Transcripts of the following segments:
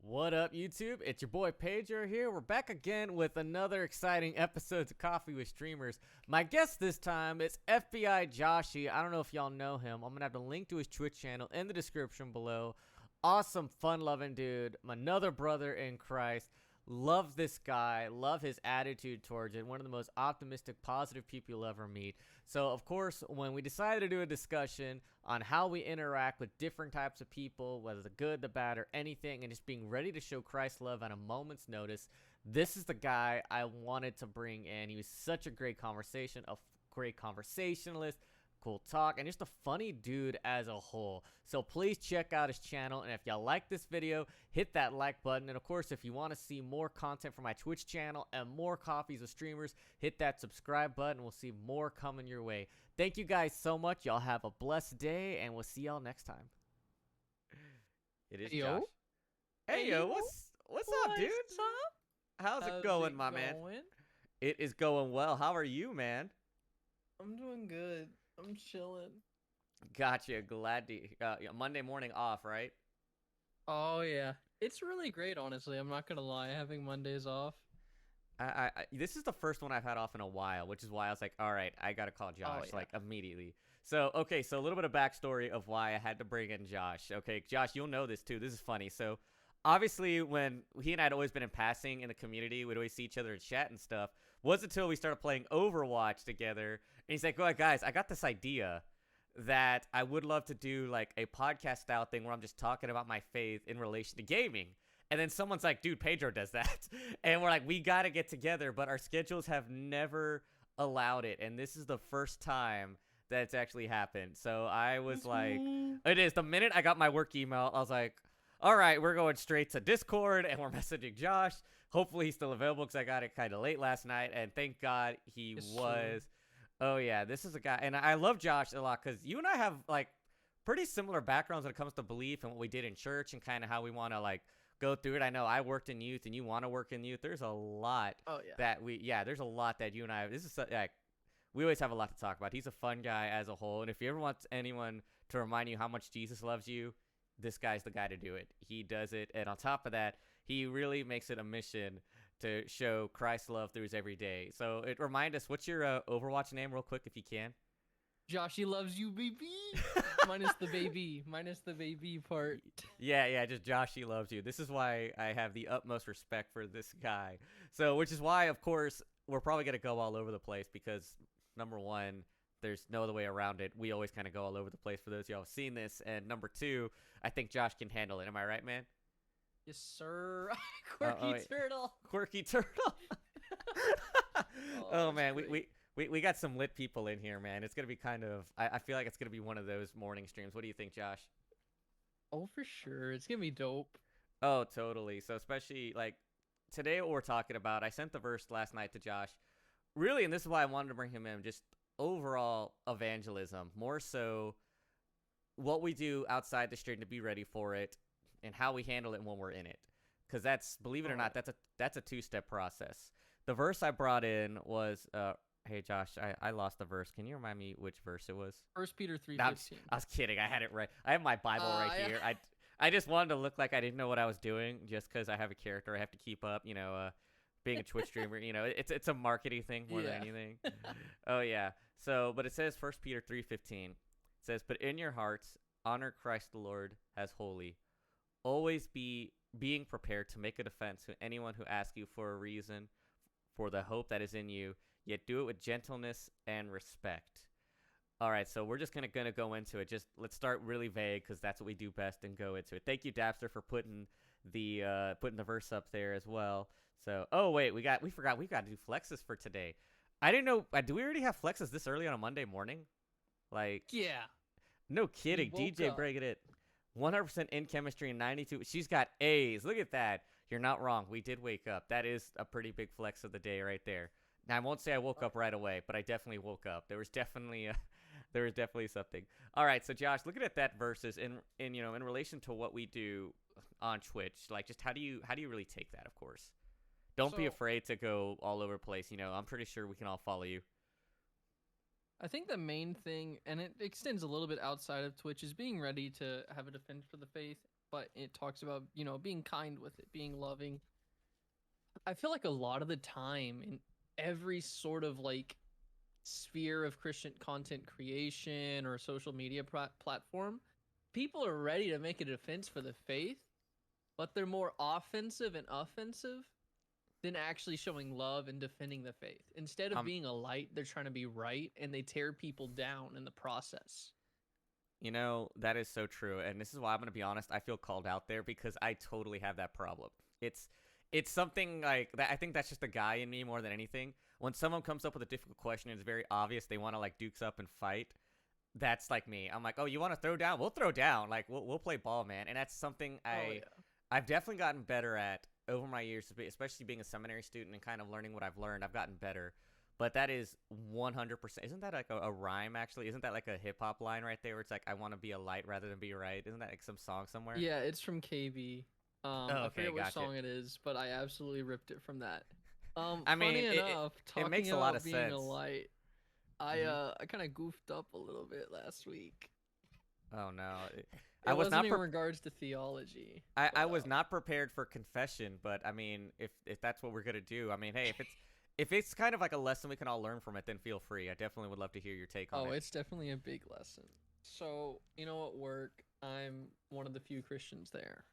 What up, YouTube? It's your boy Pedro here. We're back again with another exciting episode of Coffee with Streamers. My guest this time is FBI Joshy. I don't know if y'all know him. I'm going to have a link to his Twitch channel in the description below. Awesome, fun-loving dude. Another brother in Christ. Love this guy. Love his attitude towards it. One of the most optimistic, positive people you'll ever meet. So, of course, when we decided to do a discussion on how we interact with different types of people, whether the good, the bad, or anything, and just being ready to show Christ's love at a moment's notice, this is the guy I wanted to bring in. He was such a great conversation, a great conversationalist, cool talk, and just a funny dude as a whole. So please check out his channel, and if y'all like this video, hit that like button. And of course, if you want to see more content from my Twitch channel and more coffees with streamers, hit that subscribe button. We'll see more coming your way. Thank you guys so much. Y'all have a blessed day, and we'll see y'all next time. It is Yo. Josh. Hey yo, what's up, dude? What's up? How's it going, my man? It is going well. How are you, man? I'm doing good. I'm chilling. Gotcha. Glad to. Monday morning off, right? Oh yeah, it's really great. Honestly, I'm not gonna lie. Having Mondays off. This is the first one I've had off in a while, which is why I was like, all right, I gotta call Josh yeah. like immediately. So okay, so a little bit of backstory of why I had to bring in Josh. Okay, Josh, you'll know this too. This is funny. So obviously, when he and I had always been in passing in the community, we'd always see each other in chat and stuff. Wasn't until we started playing Overwatch together, and he's like, "Well, guys, I got this idea that I would love to do like a podcast style thing where I'm just talking about my faith in relation to gaming." And then someone's like, "Dude, Pedro does that," and we're like, "We got to get together," but our schedules have never allowed it, and this is the first time that it's actually happened. So I was like, "It is." The minute I got my work email, I was like, all right, we're going straight to Discord, and we're messaging Josh. Hopefully he's still available because I got it kind of late last night, and thank God he was. Sure. Oh, yeah, this is a guy, and I love Josh a lot because you and I have, like, pretty similar backgrounds when it comes to belief and what we did in church and kind of how we want to, like, go through it. I know I worked in youth, and you want to work in youth. There's a lot Oh yeah. there's a lot that you and I, this is, like, we always have a lot to talk about. He's a fun guy as a whole, and if you ever want anyone to remind you how much Jesus loves you, this guy's the guy to do it. He does it, and on top of that, he really makes it a mission to show Christ's love through his everyday. So remind us, what's your Overwatch name real quick if you can? Joshy loves you, baby. Minus the baby. Minus the baby part. Yeah, just Joshy loves you. This is why I have the utmost respect for this guy. So, which is why, of course, we're probably going to go all over the place because, number one, there's no other way around it. We always kind of go all over the place for those of y'all who've seen this. And number two, I think Josh can handle it. Am I right, man? Yes, sir. Quirky turtle. Quirky turtle. Oh man, we got some lit people in here, man. It's gonna be kind of. I feel like it's gonna be one of those morning streams. What do you think, Josh? Oh, for sure. It's gonna be dope. Oh, totally. So especially like today, what we're talking about. I sent the verse last night to Josh. Really, and this is why I wanted to bring him in. Just overall evangelism, more so what we do outside the stream to be ready for it and how we handle it when we're in it, because that's, believe it or not, that's a two-step process. The verse I brought in was hey Josh, I lost the verse. Can you remind me which verse it was? 1 Peter 3:15. I was kidding. I had it right. I have my Bible right here. I just wanted to look like I didn't know what I was doing just because I have a character I have to keep up, being a Twitch streamer, it's a marketing thing more than anything. Oh yeah. So, but it says 1 Peter 3:15. It says, "But in your hearts honor Christ the Lord as holy, always being prepared to make a defense to anyone who asks you for a reason for the hope that is in you, yet do it with gentleness and respect." All right, so we're just gonna go into it. Just let's start really vague because that's what we do best and go into it. Thank you, Dapster, for putting the verse up there as well. So, oh wait, we forgot we've got to do flexes for today. I didn't know. Do we already have flexes this early on a Monday morning? Like, Yeah. no kidding. We woke DJ up. breaking it. 100% in chemistry and 92. She's got A's. Look at that. You're not wrong. We did wake up. That is a pretty big flex of the day right there. Now, I won't say I woke up right away, but I definitely woke up. There was definitely something. All right, so Josh, looking at that versus in relation to what we do on Twitch, like just how do you really take that? Of course, don't be afraid to go all over the place. I'm pretty sure we can all follow you. I think the main thing, and it extends a little bit outside of Twitch, is being ready to have a defense for the faith but it talks about, being kind with it, being loving. I feel like a lot of the time in every sort of like sphere of Christian content creation or social media platform, people are ready to make a defense for the faith, but they're more offensive and offensive than actually showing love and defending the faith. Instead of being a light, they're trying to be right, and they tear people down in the process. That is so true, and this is why I'm going to be honest, I feel called out there because I totally have that problem. It's something like that. I think that's just a guy in me more than anything. When someone comes up with a difficult question and it's very obvious they want to like dukes up and fight, that's like me. I'm like, oh, you want to throw down? We'll throw down. Like we'll play ball, man. And that's something I've definitely gotten better at over my years, especially being a seminary student and kind of learning what I've learned. I've gotten better. But that is 100%. Isn't that like a rhyme, actually? Isn't that like a hip-hop line right there where it's like, I want to be a light rather than be right? Isn't that like some song somewhere? Yeah, it's from KB. I forget what song it is, but I absolutely ripped it from that. I mean, funny enough, it makes a lot of being sense. a light, I kind of goofed up a little bit last week. Oh, no. I was not in regards to theology. I was not prepared for confession, but I mean, if that's what we're going to do, I mean, hey, if it's kind of like a lesson we can all learn from it, then feel free. I definitely would love to hear your take on it. Oh, it's definitely a big lesson. So, at work, I'm one of the few Christians there.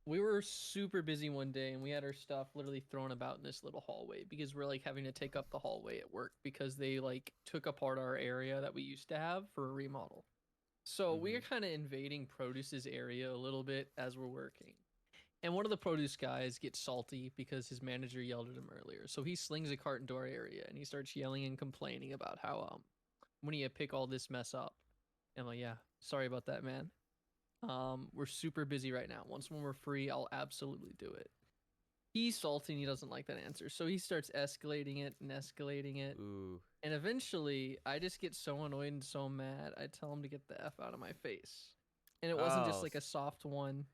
We were super busy one day, and we had our stuff literally thrown about in this little hallway because we're like having to take up the hallway at work because they like took apart our area that we used to have for a remodel. So we are kind of invading Produce's area a little bit as we're working. And one of the Produce guys gets salty because his manager yelled at him earlier. So he slings a cart into our area and he starts yelling and complaining about how when you pick all this mess up. And I'm like, yeah, sorry about that, man. We're super busy right now. Once when we're free, I'll absolutely do it. He's salty and he doesn't like that answer. So he starts escalating it and escalating it. Ooh. And eventually, I just get so annoyed and so mad, I tell him to get the F out of my face. And it wasn't just like a soft one.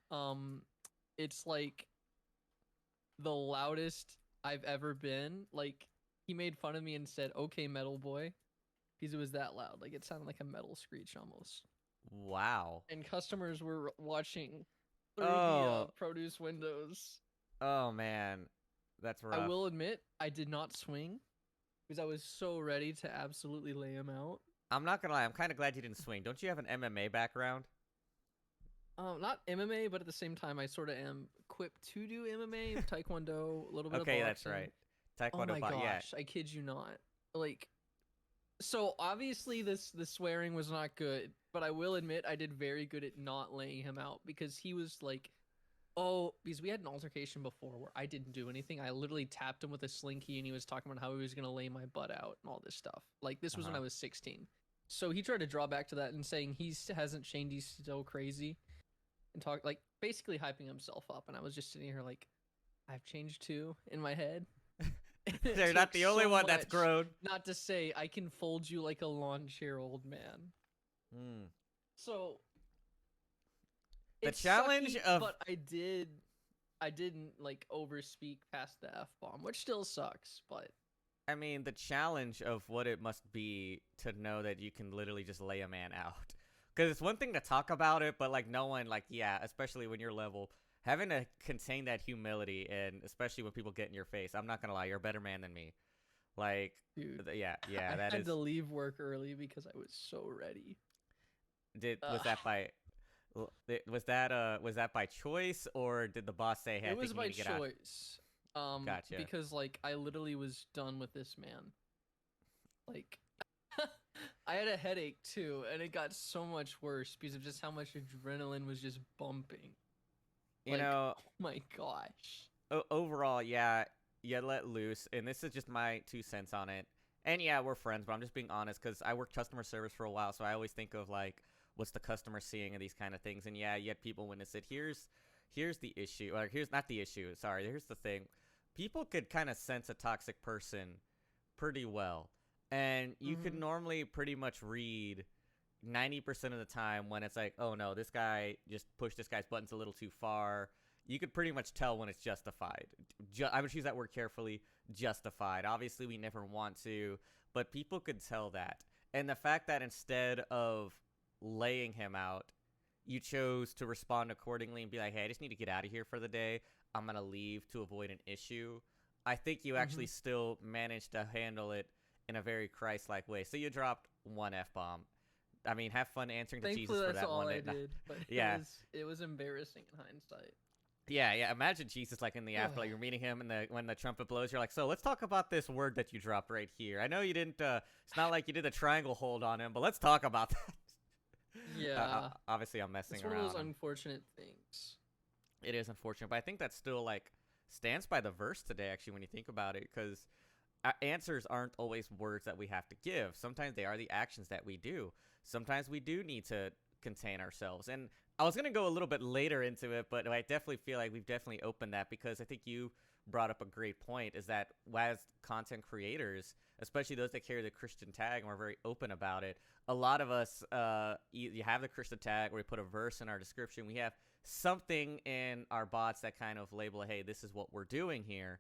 It's like the loudest I've ever been. Like, he made fun of me and said, "Okay, metal boy," because it was that loud. Like, it sounded like a metal screech almost. Wow. And customers were watching through the Produce windows. Oh, man. That's rough. I will admit, I did not swing because I was so ready to absolutely lay him out. I'm not going to lie. I'm kind of glad you didn't swing. Don't you have an MMA background? Not MMA, but at the same time, I sort of am equipped to do MMA, Taekwondo, a little bit of boxing. Okay, that's right. Taekwondo, oh my gosh, I kid you not. Like, so obviously the swearing was not good, but I will admit I did very good at not laying him out because he was like, because we had an altercation before where I didn't do anything. I literally tapped him with a slinky and he was talking about how he was going to lay my butt out and all this stuff. Like, this was when I was 16. So he tried to draw back to that and saying he hasn't changed, he's still crazy. And talk like basically hyping himself up, and I was just sitting here like, I've changed too in my head. They're not the only one that's grown. Not to say I can fold you like a lawn chair, old man. So the challenge sucky, of, but I didn't like overspeak past the F-bomb, which still sucks. But I mean, the challenge of what it must be to know that you can literally just lay a man out. Because it's one thing to talk about it, but, like, no one, like, yeah, especially when you're level, having to contain that humility, and especially when people get in your face, I'm not going to lie, you're a better man than me. Like, dude, yeah, I had to leave work early because I was so ready. Was that by choice, or did the boss say, hey, it was by get out? choice. Gotcha. Because, like, I literally was done with this man. Like... I had a headache too, and it got so much worse because of just how much adrenaline was just bumping. Oh my gosh. Overall, yeah, you let loose, and this is just my 2 cents on it. And yeah, we're friends, but I'm just being honest because I worked customer service for a while, so I always think of like, what's the customer seeing of these kind of things? And yeah, you had people witness it. Here's the issue, or here's not the issue. Sorry, here's the thing. People could kind of sense a toxic person pretty well. And you could normally pretty much read 90% of the time when it's like, oh no, this guy just pushed this guy's buttons a little too far. You could pretty much tell when it's justified. I would choose that word carefully, justified. Obviously, we never want to, but people could tell that. And the fact that instead of laying him out, you chose to respond accordingly and be like, hey, I just need to get out of here for the day. I'm going to leave to avoid an issue. I think you actually still managed to handle it in a very Christ-like way. So you dropped one F-bomb. I mean, have fun answering to Jesus for that one. Thankfully, that's all I did. But yeah. it was embarrassing in hindsight. Yeah. Imagine Jesus like in the afterlife. You're meeting him, and when the trumpet blows, you're like, so let's talk about this word that you dropped right here. I know you didn't. It's not like you did a triangle hold on him, but let's talk about that. Yeah. Obviously, I'm messing around. It's one of those unfortunate things. It is unfortunate, but I think that still like stands by the verse today. Actually, when you think about it, because answers aren't always words that we have to give. Sometimes they are the actions that we do. Sometimes we do need to contain ourselves. And I was going to go a little bit later into it, but I definitely feel like we've definitely opened that, because I think you brought up a great point, is that as content creators, especially those that carry the Christian tag, and we're very open about it, a lot of us, you have the Christian tag where we put a verse in our description. We have something in our bots that kind of label, hey, this is what we're doing here.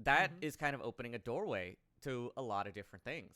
That is kind of opening a doorway to a lot of different things.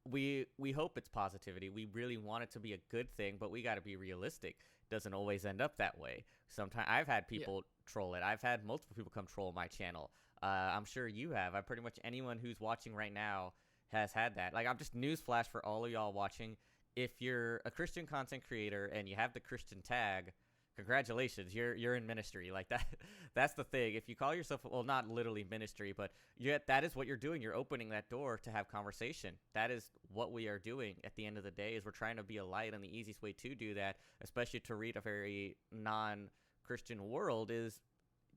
We hope it's positivity. We really want it to be a good thing, but we got to be realistic. Doesn't always end up that way. Sometimes I've had people troll it. I've had multiple people come troll my channel. I'm sure you have. I pretty much anyone who's watching right now has had that. Like, I'm just newsflash for all of y'all watching. If you're a Christian content creator and you have the Christian tag, congratulations, you're in ministry. Like that. That's the thing. If you call yourself, well, not literally ministry, but yet that is what you're doing. You're opening that door to have conversation. That is what we are doing at the end of the day, is we're trying to be a light, and the easiest way to do that, especially to read a very non-Christian world, is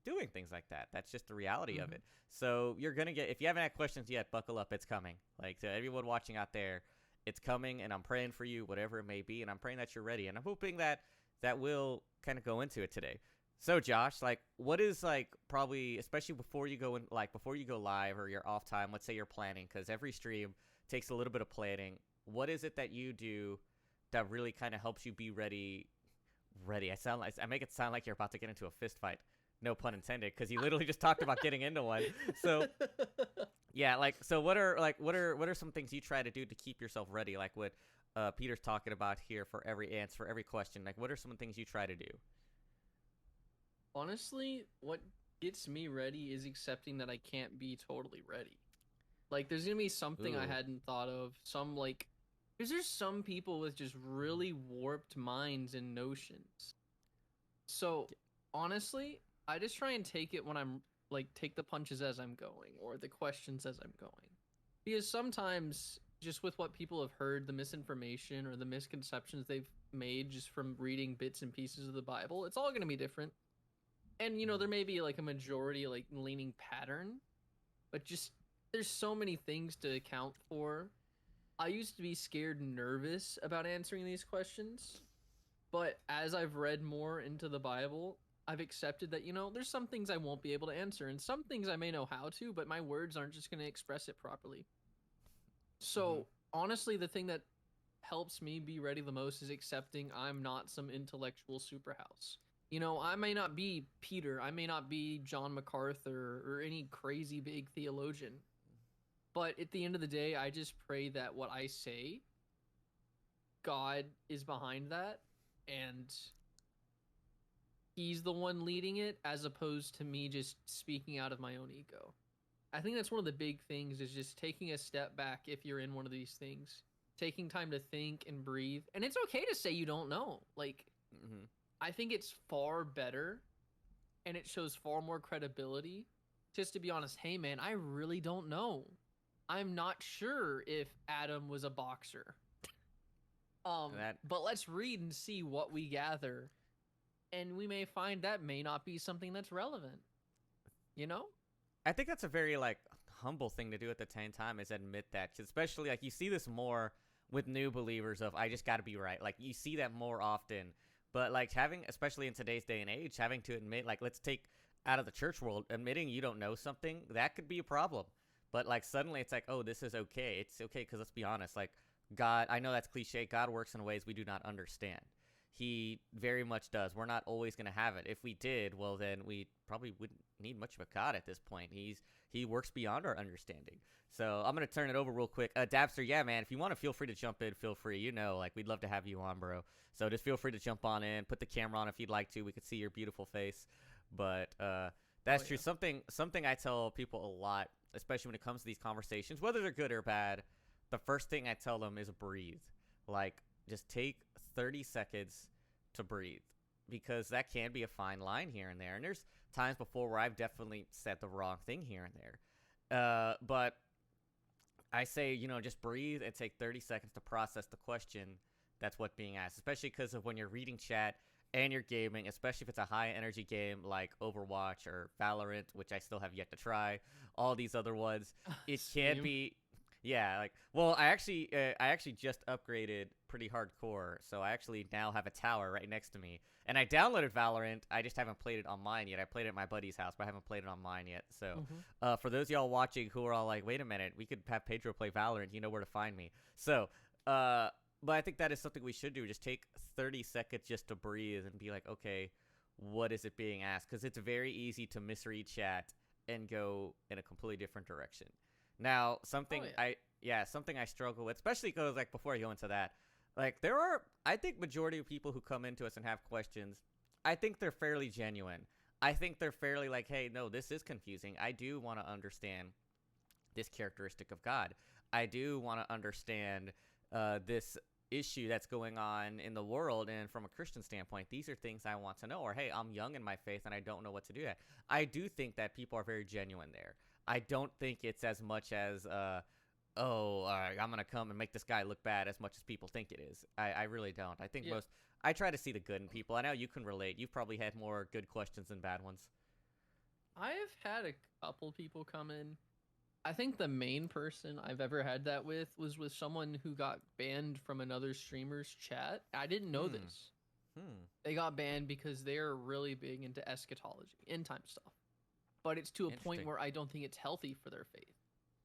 doing things like that. That's just the reality of it. So you're going to get, if you haven't had questions yet, buckle up. It's coming. Like, to everyone watching out there, it's coming, and I'm praying for you, whatever it may be, and I'm praying that you're ready, and I'm hoping that will kind of go into it today. So Josh, like, what is, like, probably, especially before you go in, like before you go live or you're off time, let's say you're planning, because every stream takes a little bit of planning. What is it that you do that really kind of helps you be ready? I make it sound like you're about to get into a fist fight. No pun intended, because you literally just talked about getting into one. So yeah, like, so what are some things you try to do to keep yourself ready? Like what Peter's talking about here, for every answer, for every question. Like, what are some things you try to do? Honestly, what gets me ready is accepting that I can't be totally ready. Like, there's gonna be something I hadn't thought of. Some, like, because there's some people with just really warped minds and notions. So honestly, I just try and take it when I'm, like, take the punches as I'm going, or the questions as I'm going. Because sometimes, just with what people have heard, the misinformation or the misconceptions they've made just from reading bits and pieces of the Bible, it's all going to be different. And, you know, there may be, like, a majority, like, leaning pattern, but just, there's so many things to account for. I used to be scared and nervous about answering these questions, but as I've read more into the Bible, I've accepted that, you know, there's some things I won't be able to answer, and some things I may know how to, but my words aren't just going to express it properly. So, honestly, the thing that helps me be ready the most is accepting I'm not some intellectual superhouse. You know, I may not be Peter, I may not be John MacArthur or any crazy big theologian, but at the end of the day, I just pray that what I say, God is behind that, and He's the one leading it, as opposed to me just speaking out of my own ego. I think that's one of the big things, is just taking a step back if you're in one of these things. Taking time to think and breathe. And it's okay to say you don't know. Like, I think it's far better, and it shows far more credibility, just to be honest, hey man, I really don't know. I'm not sure if Adam was a boxer. But let's read and see what we gather. And we may find that may not be something that's relevant. You know? I think that's a very, like, humble thing to do at the same time, is admit that. 'Cause especially, like, you see this more with new believers of, I just got to be right. Like, you see that more often. But, like, especially in today's day and age, having to admit, like, let's take out of the church world, admitting you don't know something, that could be a problem. But, like, suddenly it's like, oh, this is okay. It's okay because, let's be honest, like, God, I know that's cliche. God works in ways we do not understand. he very much does. We're not always going to have it. If we did, well, then we probably wouldn't need much of a God at this point. He works beyond our understanding. So I'm going to turn it over real quick. Dabster, yeah, man, if you want to feel free to jump in, feel free. You know, like, we'd love to have you on, bro. So just feel free to jump on in, put the camera on if you'd like to. We could see your beautiful face. But that's true. Something I tell people a lot, especially when it comes to these conversations, whether they're good or bad, the first thing I tell them is breathe. Like, just take 30 seconds to breathe, because that can be a fine line here and there. And there's times before where I've definitely said the wrong thing here and there. But I say, you know, just breathe and take 30 seconds to process the question that's what's being asked, especially because of when you're reading chat and you're gaming, especially if it's a high energy game like Overwatch or Valorant, which I still have yet to try, all these other ones. It can be, yeah, like, well, I actually just upgraded pretty hardcore, so I actually now have a tower right next to me. And I downloaded Valorant. I just haven't played it on mine yet. I played it at my buddy's house, but I haven't played it on mine yet. So for those of y'all watching who are all like, wait a minute, we could have Pedro play Valorant, you know where to find me. So, but I think that is something we should do. Just take 30 seconds just to breathe and be like, okay, what is it being asked? Because it's very easy to misread chat and go in a completely different direction. Now, something something I struggle with, especially because, like, before I go into that, like, there are, I think, majority of people who come into us and have questions, I think they're fairly genuine. I think they're fairly like, hey, no, this is confusing. I do want to understand this characteristic of God. I do want to understand this issue that's going on in the world, and from a Christian standpoint, these are things I want to know. Or, hey, I'm young in my faith and I don't know what to do yet. I do think that people are very genuine there. I don't think it's as much as I'm gonna come and make this guy look bad as much as people think it is. I really don't. I think I try to see the good in people. I know you can relate. You've probably had more good questions than bad ones. I have had a couple people come in. I think the main person I've ever had that with was with someone who got banned from another streamer's chat. I didn't know this. They got banned because they're really big into eschatology, end time stuff. But it's to a point where I don't think it's healthy for their faith.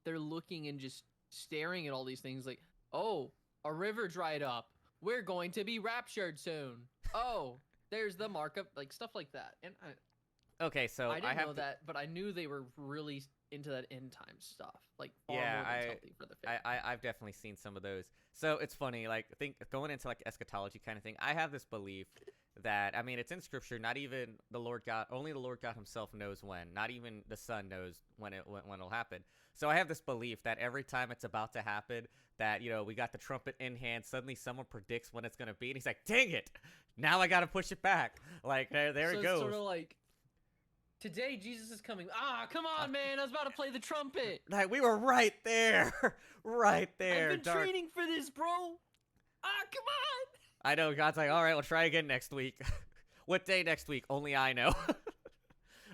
They're looking and just staring at all these things like, oh, a river dried up. We're going to be raptured soon. Oh, there's the mark of, like, stuff like that. And okay, so I didn't know that, but I knew they were really into that end time stuff. Like, far more than healthy for the faith. I've definitely seen some of those. So it's funny, like, I think going into like eschatology kind of thing, I have this belief that, I mean, it's in scripture. Not even the Lord God, only the Lord God himself knows when. Not even the Son knows when it'll happen. So I have this belief that every time it's about to happen, that, you know, we got the trumpet in hand, suddenly someone predicts when it's going to be, and he's like, dang it, now I got to push it back. Like, there it goes. It's sort of like, today Jesus is coming. Ah, come on, man, I was about to play the trumpet. Like, we were right there. Right there. I've been training for this, bro. Ah, come on. I know, God's like, all right, we'll try again next week. What day next week? Only I know.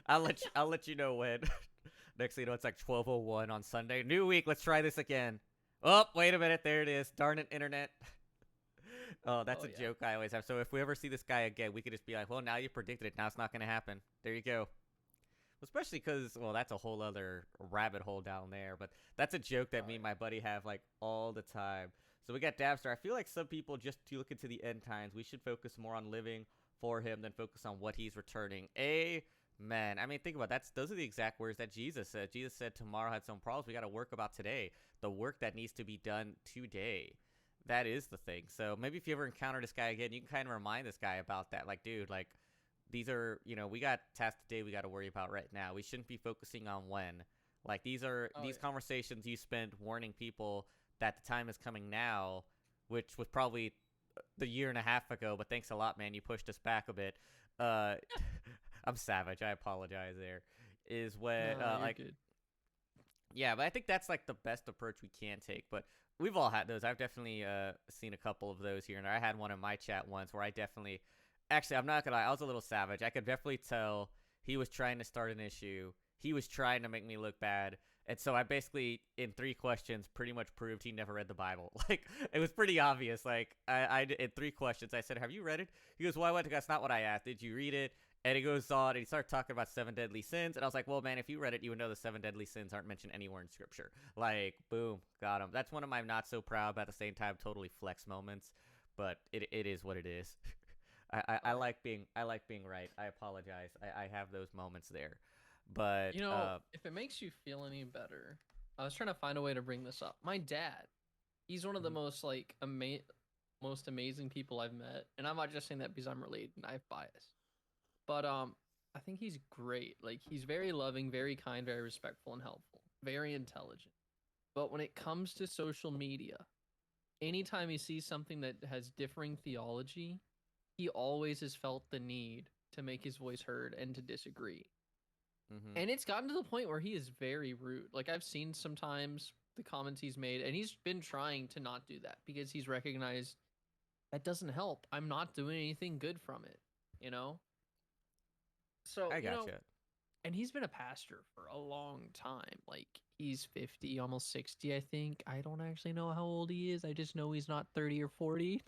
I'll let you know when. Next thing you know, it's like 12:01 on Sunday. New week, let's try this again. Oh, wait a minute, there it is. Darn it, internet. Oh, that's a joke I always have. So if we ever see this guy again, we could just be like, well, now you predicted it. Now it's not going to happen. There you go. Especially because, well, that's a whole other rabbit hole down there. But that's a joke that me and my buddy have, like, all the time. So we got Dabster. I feel like some people, just to look into the end times, we should focus more on living for him than focus on what he's returning. Amen. I mean, think about it. Those are the exact words that Jesus said. Jesus said tomorrow had some problems. We got to work about today. The work that needs to be done today. That is the thing. So maybe if you ever encounter this guy again, you can kind of remind this guy about that. Like, dude, like, these are, you know, we got tasks today we got to worry about right now. We shouldn't be focusing on when. Like, these conversations you spend warning people that the time is coming now, which was probably the year and a half ago, but thanks a lot, man. You pushed us back a bit. I'm savage. I apologize there. Is when, like, good. Yeah, but I think that's, like, the best approach we can take. But we've all had those. I've definitely seen a couple of those here and there. I had one in my chat once where I definitely, actually, I'm not going to lie, I was a little savage. I could definitely tell he was trying to start an issue. He was trying to make me look bad. And so I basically, in 3 questions, pretty much proved he never read the Bible. Like, it was pretty obvious. Like, I in 3 questions, I said, have you read it? He goes, well, that's not what I asked. Did you read it? And he goes on, and he started talking about 7 deadly sins. And I was like, well, man, if you read it, you would know the 7 deadly sins aren't mentioned anywhere in Scripture. Like, boom, got him. That's one of my not so proud, but at the same time, totally flex moments. But it is what it is. I Sorry. I like being right. I apologize. I have those moments there, but You know, if it makes you feel any better, I was trying to find a way to bring this up. My dad, he's one of the mhm. most like most amazing people I've met, and I'm not just saying that because I'm related and I have bias. But I think he's great. Like he's very loving, very kind, very respectful and helpful, very intelligent. But when it comes to social media, anytime he sees something that has differing theology, he always has felt the need to make his voice heard and to disagree. Mhm. And it's gotten to the point where he is very rude. Like I've seen sometimes the comments he's made, and he's been trying to not do that because he's recognized that doesn't help. I'm not doing anything good from it, you know? So, I gotcha. and he's been a pastor for a long time. Like he's 50, almost 60, I think. I don't actually know how old he is. I just know he's not 30 or 40.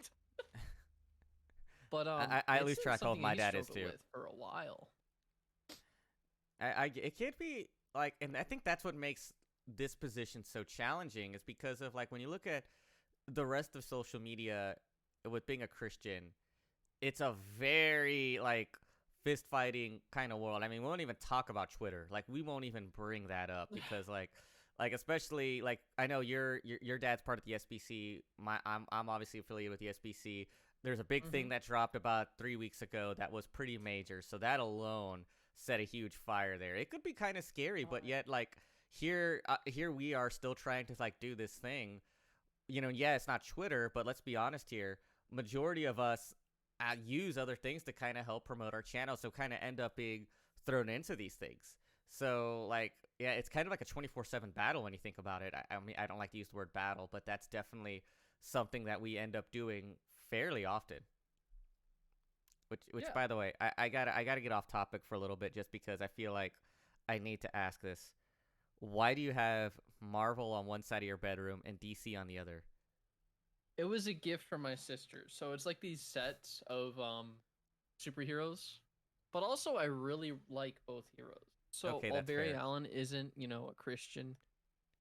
But I it's lose been track how old something that my he dad is struggled too. with for a while. It can't be like, and I think that's what makes this position so challenging is because of like when you look at the rest of social media with being a Christian, it's a very like fist fighting kind of world. I mean, we won't even talk about Twitter. Like we won't even bring that up because like especially like I know your dad's part of the SBC. I'm obviously affiliated with the SBC. There's a big thing Hmm. that dropped about 3 weeks ago that was pretty major. So that alone set a huge fire there. It could be kind of scary, but yet like here we are still trying to like do this thing. Yeah, it's not Twitter, but let's be honest here. Majority of us use other things to kind of help promote our channel, so kind of end up being thrown into these things. So like, yeah, it's kind of like a 24/7 battle when you think about it. I mean, I don't like to use the word battle, but that's definitely something that we end up doing fairly often. Which Yeah. by the way, I gotta get off topic for a little bit just because I feel like I need to ask this. Why do you have Marvel on one side of your bedroom and DC on the other? It was a gift from my sister. So it's like these sets of superheroes. But also I really like both heroes. So Okay, while that's Barry fair. Allen isn't, a Christian,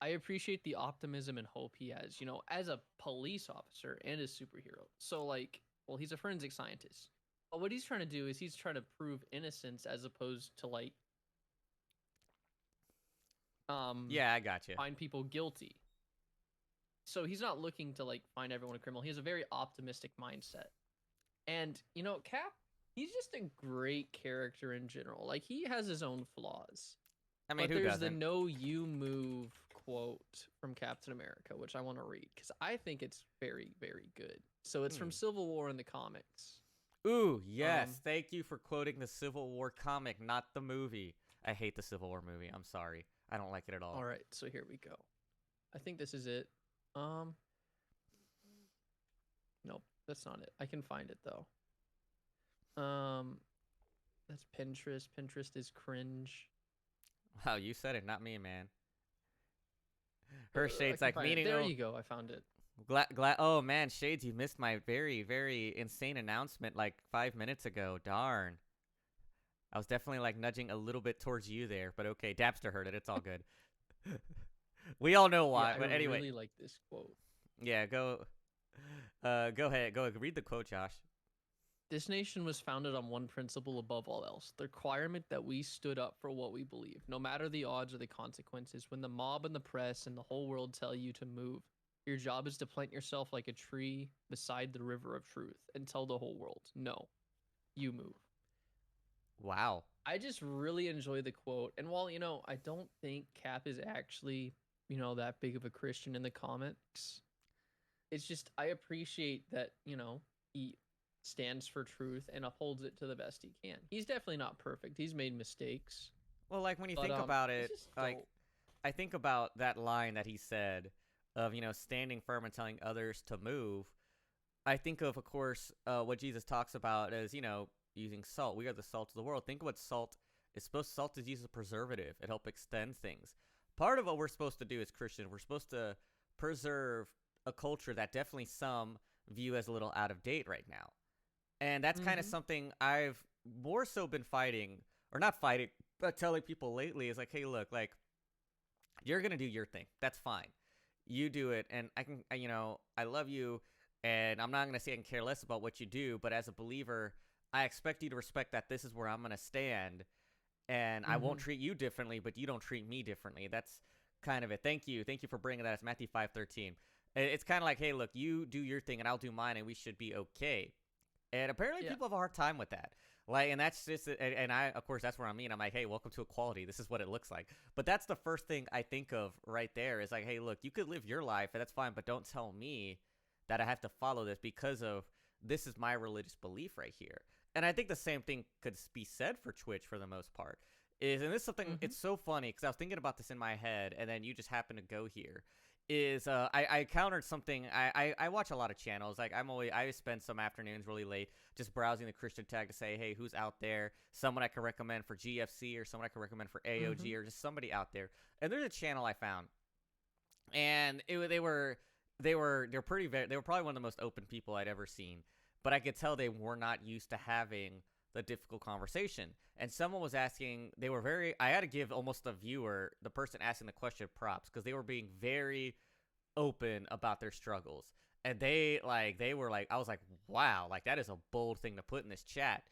I appreciate the optimism and hope he has, as a police officer and a superhero. So like, well, he's a forensic scientist. But what he's trying to do is he's trying to prove innocence as opposed to like um Yeah, I got you. find people guilty. So he's not looking to like find everyone a criminal. He has a very optimistic mindset. And Cap, he's just a great character in general. Like he has his own flaws. I mean, But who there's the doesn't? "No, you move" quote from Captain America, which I want to read because I think it's very, very good. So it's from Hmm. Civil War in the comics. Ooh, Um, yes. Thank you for quoting the Civil War comic, not the movie. I hate the Civil War movie. I'm sorry. I don't like it at all all. right, so here we go. I think this is it. Um, nope, that's not it. I can find it though. Um, that's Pinterest. Pinterest is cringe. Wow, you said it, not me, man. Her I shades can like find it. meaning. There Oh, you go. I found it. glad. Oh man, shades, you missed my very, very insane announcement like 5 minutes ago. Darn. I was definitely like nudging a little bit towards you there, but okay, Dapster heard it. It's all good. We all know Yeah, why, I but anyway, really like this quote. yeah, go. Go ahead. Go read the quote, Josh. This nation was founded on one principle above all else, the requirement that we stood up for what we believe, no matter the odds or the consequences. When the mob and the press and the whole world tell you to move, your job is to plant yourself like a tree beside the river of truth and tell the whole world, no, you move. Wow. I just really enjoy the quote. And while, I don't think Cap is actually, that big of a Christian in the comics, it's just, I appreciate that, he stands for truth and upholds it to the best he can. He's definitely not perfect. He's made mistakes, Well, like when you but think about it's it, just like dope. I think about that line that he said of, standing firm and telling others to move. I think of course, what Jesus talks about as, using salt. We are the salt of the world. Think of what salt is supposed. Salt is used as a preservative. It helps extend things. Part of what we're supposed to do as Christians, we're supposed to preserve a culture that definitely some view as a little out of date right now. And that's kind of Hmm. something I've more so been fighting, or not fighting, but telling people lately is like, hey, look, like, you're going to do your thing. That's fine. You do it. And I can, I love you. And I'm not going to say I can care less about what you do. But as a believer, I expect you to respect that this is where I'm gonna stand, and I won't treat you differently, but you don't treat me differently. That's kind of it. Thank you for bringing that. It's Matthew 5:13. It's kind of like, hey, look, you do your thing and I'll do mine, and we should be okay. And apparently, Yeah. people have a hard time with that. Like, and that's just, and I, of course, that's where I mean. I'm like, hey, welcome to equality. This is what it looks like. But that's the first thing I think of right there is like, hey, look, you could live your life, and that's fine, but don't tell me that I have to follow this because of this is my religious belief right here. And I think the same thing could be said for Twitch for the most part. And this is something, it's so funny because I was thinking about this in my head, and then you just happen to go here. I encountered something. I watch a lot of channels. Like I spend some afternoons really late just browsing the Christian tag to say, hey, who's out there? Someone I can recommend for GFC or someone I can recommend for AOG or just somebody out there. And there's a channel I found, and they were pretty they were probably one of the most open people I'd ever seen. But I could tell they were not used to having the difficult conversation. And someone was asking, I had to give almost the viewer, the person asking the question, props because they were being very open about their struggles. And they were like, I was like, wow, like that is a bold thing to put in this chat.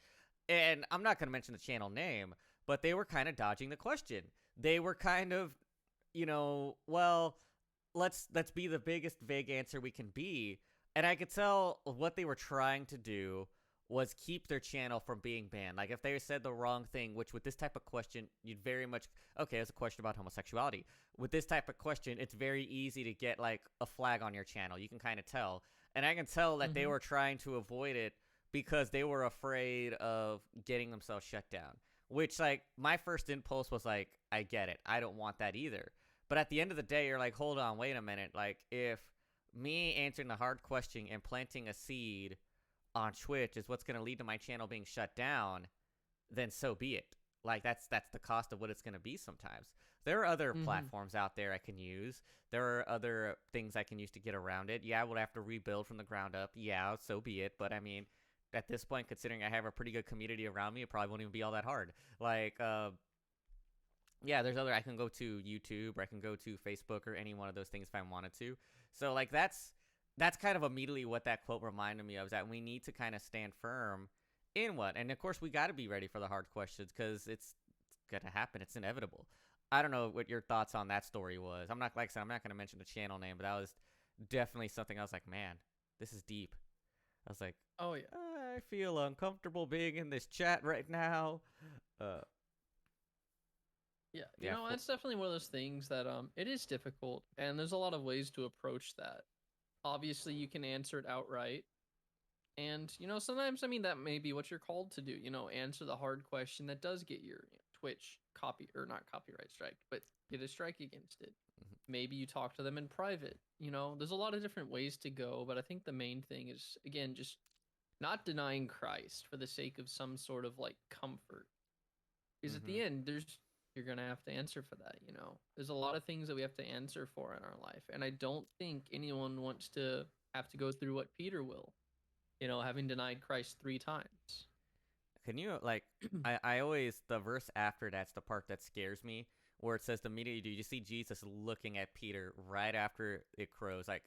And I'm not going to mention the channel name, but they were kind of dodging the question. They were kind of, well, let's be the biggest vague answer we can be. And I could tell what they were trying to do was keep their channel from being banned. Like if they said the wrong thing, which with this type of question, you'd very much, okay, it's a question about homosexuality. With this type of question, it's very easy to get like a flag on your channel. You can kind of tell. And I can tell that they were trying to avoid it because they were afraid of getting themselves shut down. Which like my first impulse was like, I get it. I don't want that either. But at the end of the day, you're like, hold on, wait a minute. Like if me answering the hard question and planting a seed on Twitch is what's going to lead to my channel being shut down, then so be it. Like that's the cost of what it's going to be sometimes. There are other platforms out there I can use. There are other things I can use to get around it. Yeah, I would have to rebuild from the ground up. Yeah, so be it. But I mean, at this point, considering I have a pretty good community around me, it probably won't even be all that hard. Like, yeah, there's I can go to YouTube or I can go to Facebook or any one of those things if I wanted to. So like that's kind of immediately what that quote reminded me of, is that we need to kind of stand firm in what, and of course we got to be ready for the hard questions because it's gonna happen. It's inevitable. I don't know what your thoughts on that story was. I'm not, like I said, I'm not gonna mention the channel name, but that was definitely something I was like, man, this is deep. I was like, oh yeah, I feel uncomfortable being in this chat right now. Yeah, that's definitely one of those things that it is difficult, and there's a lot of ways to approach that. Obviously, you can answer it outright, and sometimes that may be what you're called to do. Answer the hard question that does get your Twitch not copyright strike, but get a strike against it. Maybe you talk to them in private. There's a lot of different ways to go, but I think the main thing is, again, just not denying Christ for the sake of some sort of like comfort. Because at the end, you're going to have to answer for that, There's a lot of things that we have to answer for in our life. And I don't think anyone wants to have to go through what Peter will, having denied Christ 3 times. Can you, like, I always, the verse after that's the part that scares me, where it says immediately, you see Jesus looking at Peter right after it crows. Like,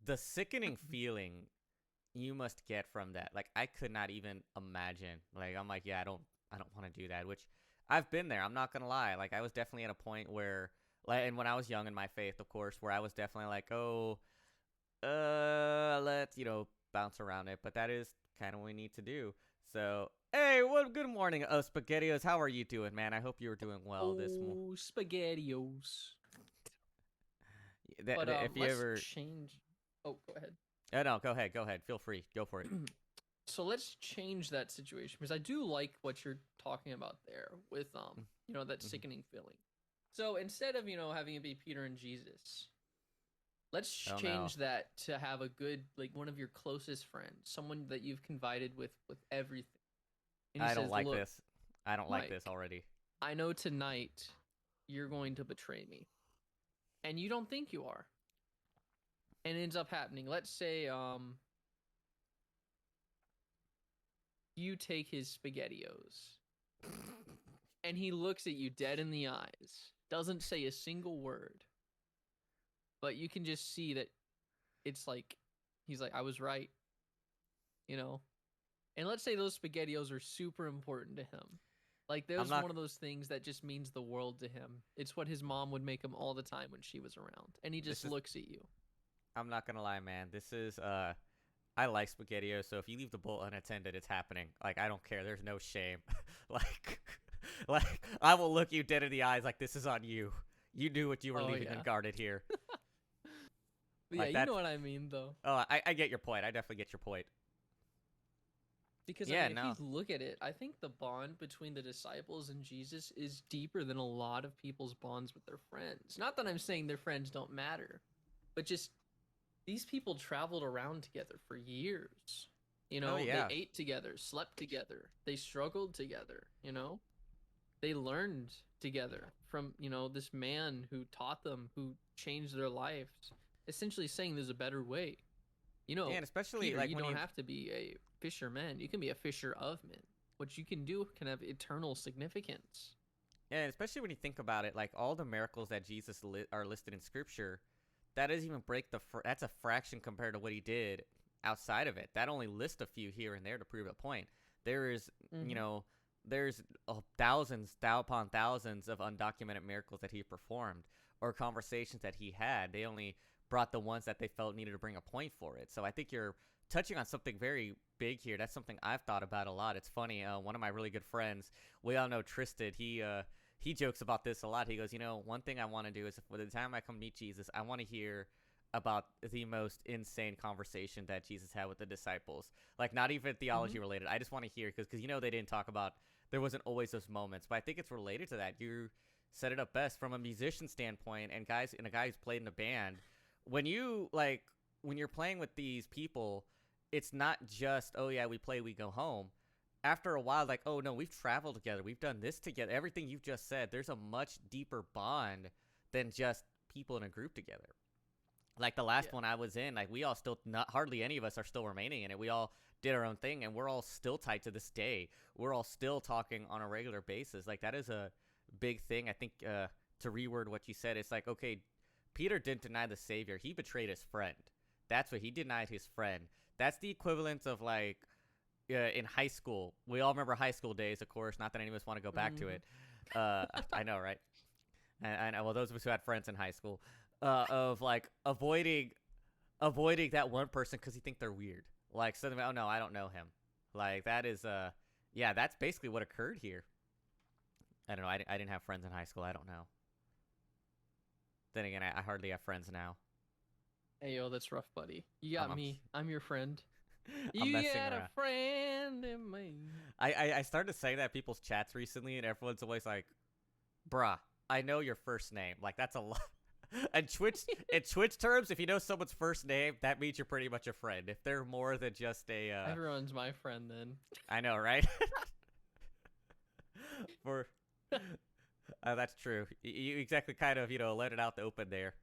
the sickening feeling you must get from that. Like, I could not even imagine. Like, I'm like, yeah, I don't want to do that, which I've been there. I'm not going to lie. Like, I was definitely at a point where, like, and when I was young in my faith, of course, where I was definitely like, let's, bounce around it. But that is kind of what we need to do. So, hey, good morning, SpaghettiOs. How are you doing, man? I hope you're doing well this morning. Oh, SpaghettiOs. If you ever change. Oh, go ahead. No, go ahead. Feel free. Go for it. So let's change that situation, because I do like what you're talking about there with that sickening feeling. So instead of having it be Peter and Jesus, let's change that to have a good, like, one of your closest friends, someone that you've confided with everything. And I don't like this. I don't like this already. I know tonight you're going to betray me, and you don't think you are, and it ends up happening. Let's say you take his SpaghettiOs, and he looks at you dead in the eyes, doesn't say a single word, but you can just see that it's like, he's like, I was right, And let's say those SpaghettiOs are super important to him. Like, I'm there's not. one of those things that just means the world to him. It's what his mom would make him all the time when she was around. And he This just is. looks at you. I'm not gonna lie, man. This is. I like SpaghettiOs, so if you leave the bowl unattended, it's happening. Like, I don't care. There's no shame. like, like I will look you dead in the eyes. Like, this is on you. You knew what you were Oh, leaving yeah. unguarded here. But Like, yeah, you that's. know what I mean, though. Oh, I get your point. I definitely get your point. Because Yeah, I mean, no. if you look at it, I think the bond between the disciples and Jesus is deeper than a lot of people's bonds with their friends. Not that I'm saying their friends don't matter, but just these people traveled around together for years. You know, yeah. they ate together, slept together, they struggled together, you know? They learned together from, you know, this man who taught them, who changed their lives, essentially saying there's a better way. You know, Yeah, and especially Peter, like you when don't you. have to be a fisherman. You can be a fisher of men. What you can do can have eternal significance. Yeah, and especially when you think about it, like all the miracles that Jesus are listed in Scripture, that doesn't even break the. That's a fraction compared to what he did outside of it. That only lists a few here and there to prove a point. There is, you know, there's thousands, upon thousands of undocumented miracles that he performed or conversations that he had. They only brought the ones that they felt needed to bring a point for it. So I think you're touching on something very big here. That's something I've thought about a lot. It's funny. One of my really good friends, we all know Tristan. He jokes about this a lot. He goes, you know, one thing I want to do is by the time I come meet Jesus, I want to hear about the most insane conversation that Jesus had with the disciples. Like, not even theology related. I just want to hear, because you know they didn't talk about, there wasn't always those moments. But I think it's related to that. You said it up best from a musician standpoint, and a guy who's played in a band. When you're playing with these people, it's not just, oh yeah, we play, we go home. After a while, like, oh no, we've traveled together, we've done this together. Everything you've just said, there's a much deeper bond than just people in a group together. Like the last one I was in, like we all still, not hardly any of us are still remaining in it. We all did our own thing, and we're all still tight to this day. We're all still talking on a regular basis. Like, that is a big thing. I think to reword what you said, it's like, okay, Peter didn't deny the Savior. He betrayed his friend. That's what he denied, his friend. That's the equivalent of like in high school. We all remember high school days, of course. Not that any of us want to go back to it. I know, right? And well, those of us who had friends in high school, of like avoiding that one person because you think they're weird. Like, suddenly, oh no, I don't know him. Like, that is yeah, that's basically what occurred here. I don't know. I didn't have friends in high school. I don't know. Then again, I hardly have friends now. Hey, yo, that's rough, buddy. You got me. I'm your friend. I'm You messing got around. a friend in me. I started saying that in people's chats recently, and everyone's always like, bruh, I know your first name. Like, that's a lot. And in Twitch terms, if you know someone's first name, that means you're pretty much a friend. If they're more than just a Everyone's my friend then. I know, right? For that's true. You exactly kind of, let it out the open there.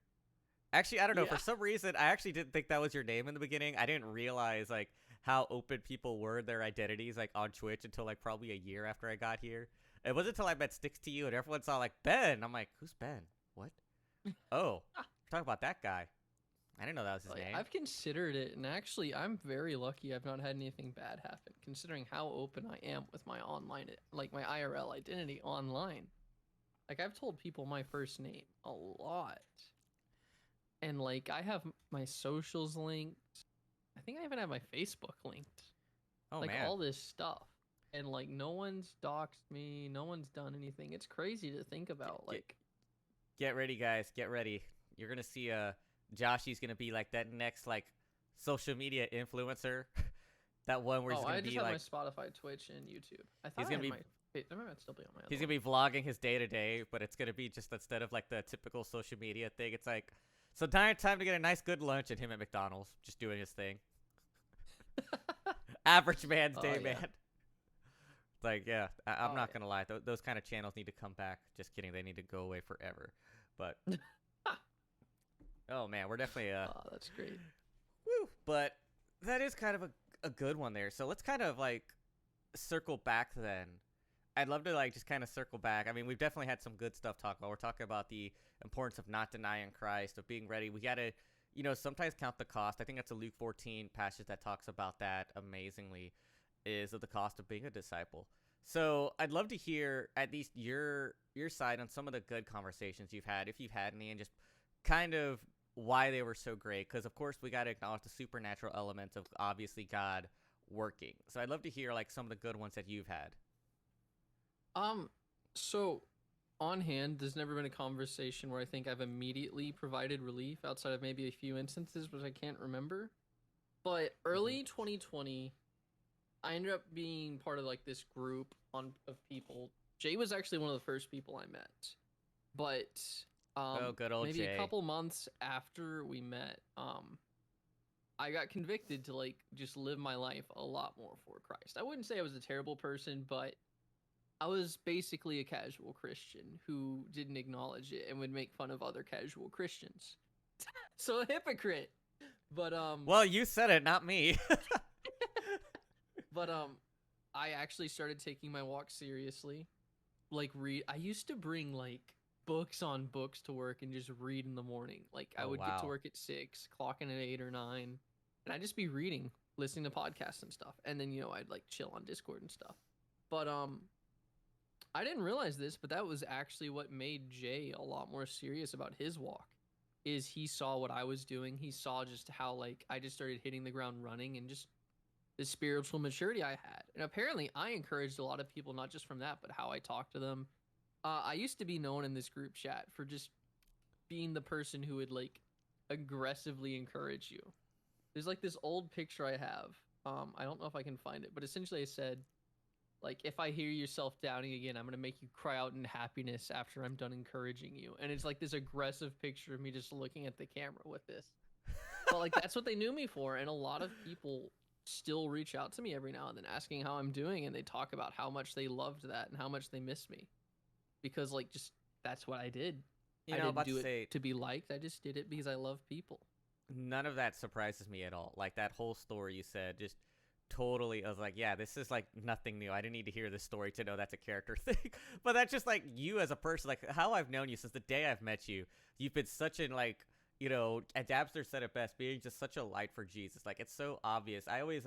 Actually, I don't know. Yeah. For some reason, I actually didn't think that was your name in the beginning. I didn't realize like how open people were in their identities like on Twitch until like probably a year after I got here. It wasn't until I met Sticks to You and everyone saw like Ben. I'm like, who's Ben? What? Oh, talk about that guy. I didn't know that was his name. I've considered it, and actually, I'm very lucky I've not had anything bad happen, considering how open I am with my online, like my IRL identity online. Like, I've told people my first name a lot. And, like, I have my socials linked. I think I even have my Facebook linked. Oh, like, man. all this stuff. And, like, no one's doxed me. No one's done anything. It's crazy to think about. Like, Get ready, guys. Get ready. You're going to see Joshy's going to be like that next, like, social media influencer. That one where he's going to be like... I just have my Spotify, Twitch, and YouTube. I thought He's gonna be... I might still be on my other He's going to be vlogging his day-to-day, but it's going to be just instead of, like, the typical social media thing, it's like, so time to get a nice, good lunch and him at McDonald's, just doing his thing. Average man's day, man. It's like, yeah, I'm not going to lie. Those kind of channels need to come back. Just kidding. They need to go away forever. But, oh, man, we're definitely... Oh, that's great. Woo! But that is kind of a good one there. So let's kind of, like, circle back then. I'd love to, like, just kind of circle back. I mean, we've definitely had some good stuff talk about. We're talking about the importance of not denying Christ, of being ready. We got to, sometimes count the cost. I think that's a Luke 14 passage that talks about that amazingly. is of the cost of being a disciple. So I'd love to hear at least your side on some of the good conversations you've had, if you've had any, and just kind of why they were so great. Because of course we got to acknowledge the supernatural elements of obviously God working. So I'd love to hear like some of the good ones that you've had. So on hand, there's never been a conversation where I think I've immediately provided relief outside of maybe a few instances, which I can't remember. But early 2020, I ended up being part of like this group of people. Jay was actually one of the first people I met. But Good old maybe Jay. a couple months after we met, I got convicted to like just live my life a lot more for Christ. I wouldn't say I was a terrible person, but I was basically a casual Christian who didn't acknowledge it and would make fun of other casual Christians. So a hypocrite. But Well, you said it, not me. But I actually started taking my walk seriously. Like I used to bring like books on books to work and just read in the morning. Like I would get to wow. work at 6, clocking at 8 or 9, and I'd just be reading, listening to podcasts and stuff. And then, I'd like chill on Discord and stuff. But I didn't realize this, but that was actually what made Jay a lot more serious about his walk. Is he saw what I was doing. He saw just how like I just started hitting the ground running and just the spiritual maturity I had. And apparently I encouraged a lot of people, not just from that, but how I talked to them. I used to be known in this group chat for just being the person who would like aggressively encourage you. There's like this old picture I have. I don't know if I can find it, but essentially I said, like, if I hear you self-doubting again, I'm going to make you cry out in happiness after I'm done encouraging you. And it's like this aggressive picture of me just looking at the camera with this. But like, that's what they knew me for. And a lot of people still reach out to me every now and then asking how I'm doing. And they talk about how much they loved that and how much they miss me. Because like, just, that's what I did. I didn't do it to be liked. I just did it because I love people. None of that surprises me at all. Like that whole story you said, just totally, I was like, yeah, this is like nothing new. I didn't need to hear this story to know that's a character thing. But that's just like you as a person, like how I've known you since the day I've met you. You've been such an like, Dabster said it best, being just such a light for Jesus. Like it's so obvious. I always,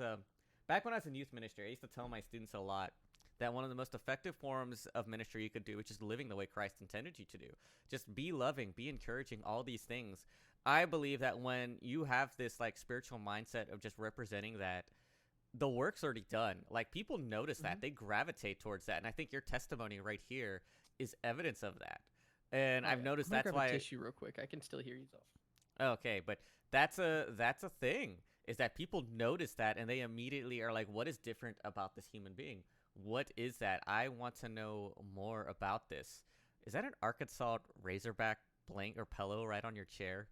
back when I was in youth ministry, I used to tell my students a lot that one of the most effective forms of ministry you could do is just living the way Christ intended you to do. Just be loving, be encouraging, all these things. I believe that when you have this like spiritual mindset of just representing that, the work's already done. Like people notice that, they gravitate towards that, and I think your testimony right here is evidence of that. And I've noticed that's why. Grab a tissue real quick. I can still hear you though. Okay, but that's a thing, is that people notice that and they immediately are like, what is different about this human being? What is that? I want to know more about this. Is that an Arkansas Razorback blank or pillow right on your chair?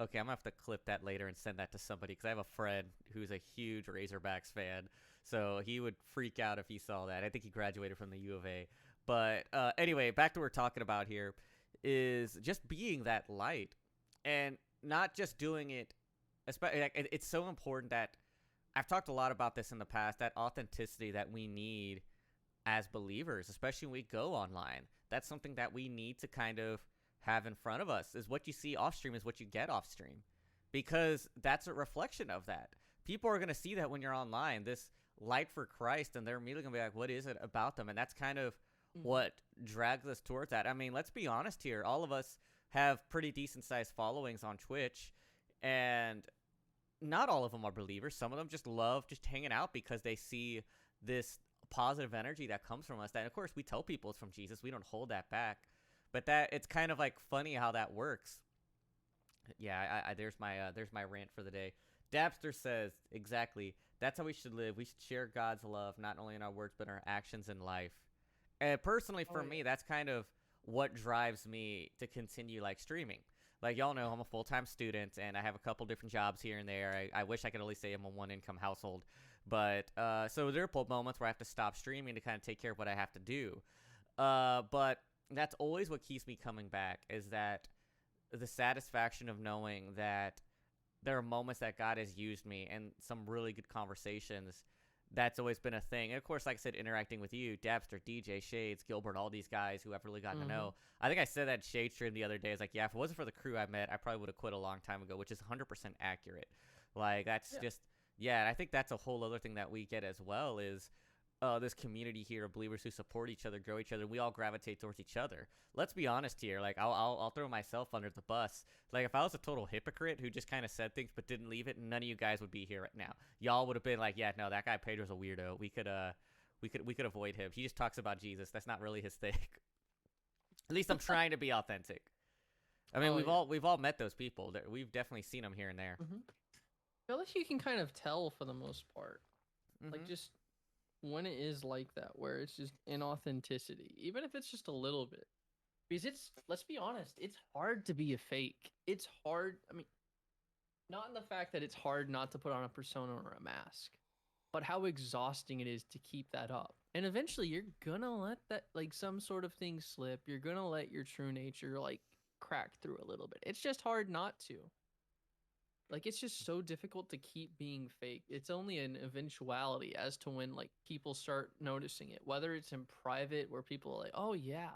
Okay, I'm going to have to clip that later and send that to somebody because I have a friend who's a huge Razorbacks fan. So he would freak out if he saw that. I think he graduated from the U of A. But anyway, back to what we're talking about here is just being that light and not just doing it. It's so important that I've talked a lot about this in the past, that authenticity that we need as believers, especially when we go online. That's something that we need to kind of have in front of us. Is what you see off stream is what you get off stream, because that's a reflection of that. People are going to see that when you're online, this light for Christ, and they're immediately going to be like, what is it about them? And that's kind of what drags us towards that. I mean, let's be honest here. All of us have pretty decent sized followings on Twitch, and not all of them are believers. Some of them just love just hanging out because they see this positive energy that comes from us. That, of course, we tell people it's from Jesus. We don't hold that back. But that it's kind of like funny how that works. Yeah, there's my rant for the day. Dabster says, exactly, that's how we should live. We should share God's love, not only in our words, but in our actions in life. And personally, for me, that's kind of what drives me to continue like streaming. Like y'all know, I'm a full-time student, and I have a couple different jobs here and there. I wish I could only say I'm a one-income household. But so there are moments where I have to stop streaming to kind of take care of what I have to do. But that's always what keeps me coming back, is that the satisfaction of knowing that there are moments that God has used me and some really good conversations. That's always been a thing. And of course, like I said, interacting with you, Dabster, DJ, Shades, Gilbert, all these guys who I've really gotten to know. I think I said that Shade stream the other day. It's like, yeah, if it wasn't for the crew I met, I probably would have quit a long time ago, which is 100% accurate. Like, that's just, Yeah, and I think that's a whole other thing that we get as well is this community here of believers who support each other, grow each other. We all gravitate towards each other. Let's be honest here. Like, I'll throw myself under the bus. Like, if I was a total hypocrite who just kind of said things but didn't leave it, none of you guys would be here right now. Y'all would have been like, yeah, no, that guy Pedro's a weirdo. We could avoid him. He just talks about Jesus. That's not really his thing. At least I'm trying to be authentic. I mean, we've all met those people. We've definitely seen them here and there. I feel like you can kind of tell for the most part. Like, just when it is like that, where it's just inauthenticity, even if it's just a little bit. Because let's be honest, it's hard to be a fake. It's hard. I mean, not in the fact that it's hard not to put on a persona or a mask, but how exhausting it is to keep that up. And eventually you're gonna let that, like, some sort of thing slip. You're gonna let your true nature, like, crack through a little bit. It's just hard not to. Like, it's just so difficult to keep being fake. It's only an eventuality as to when, like, people start noticing it. Whether it's in private where people are like, oh yeah,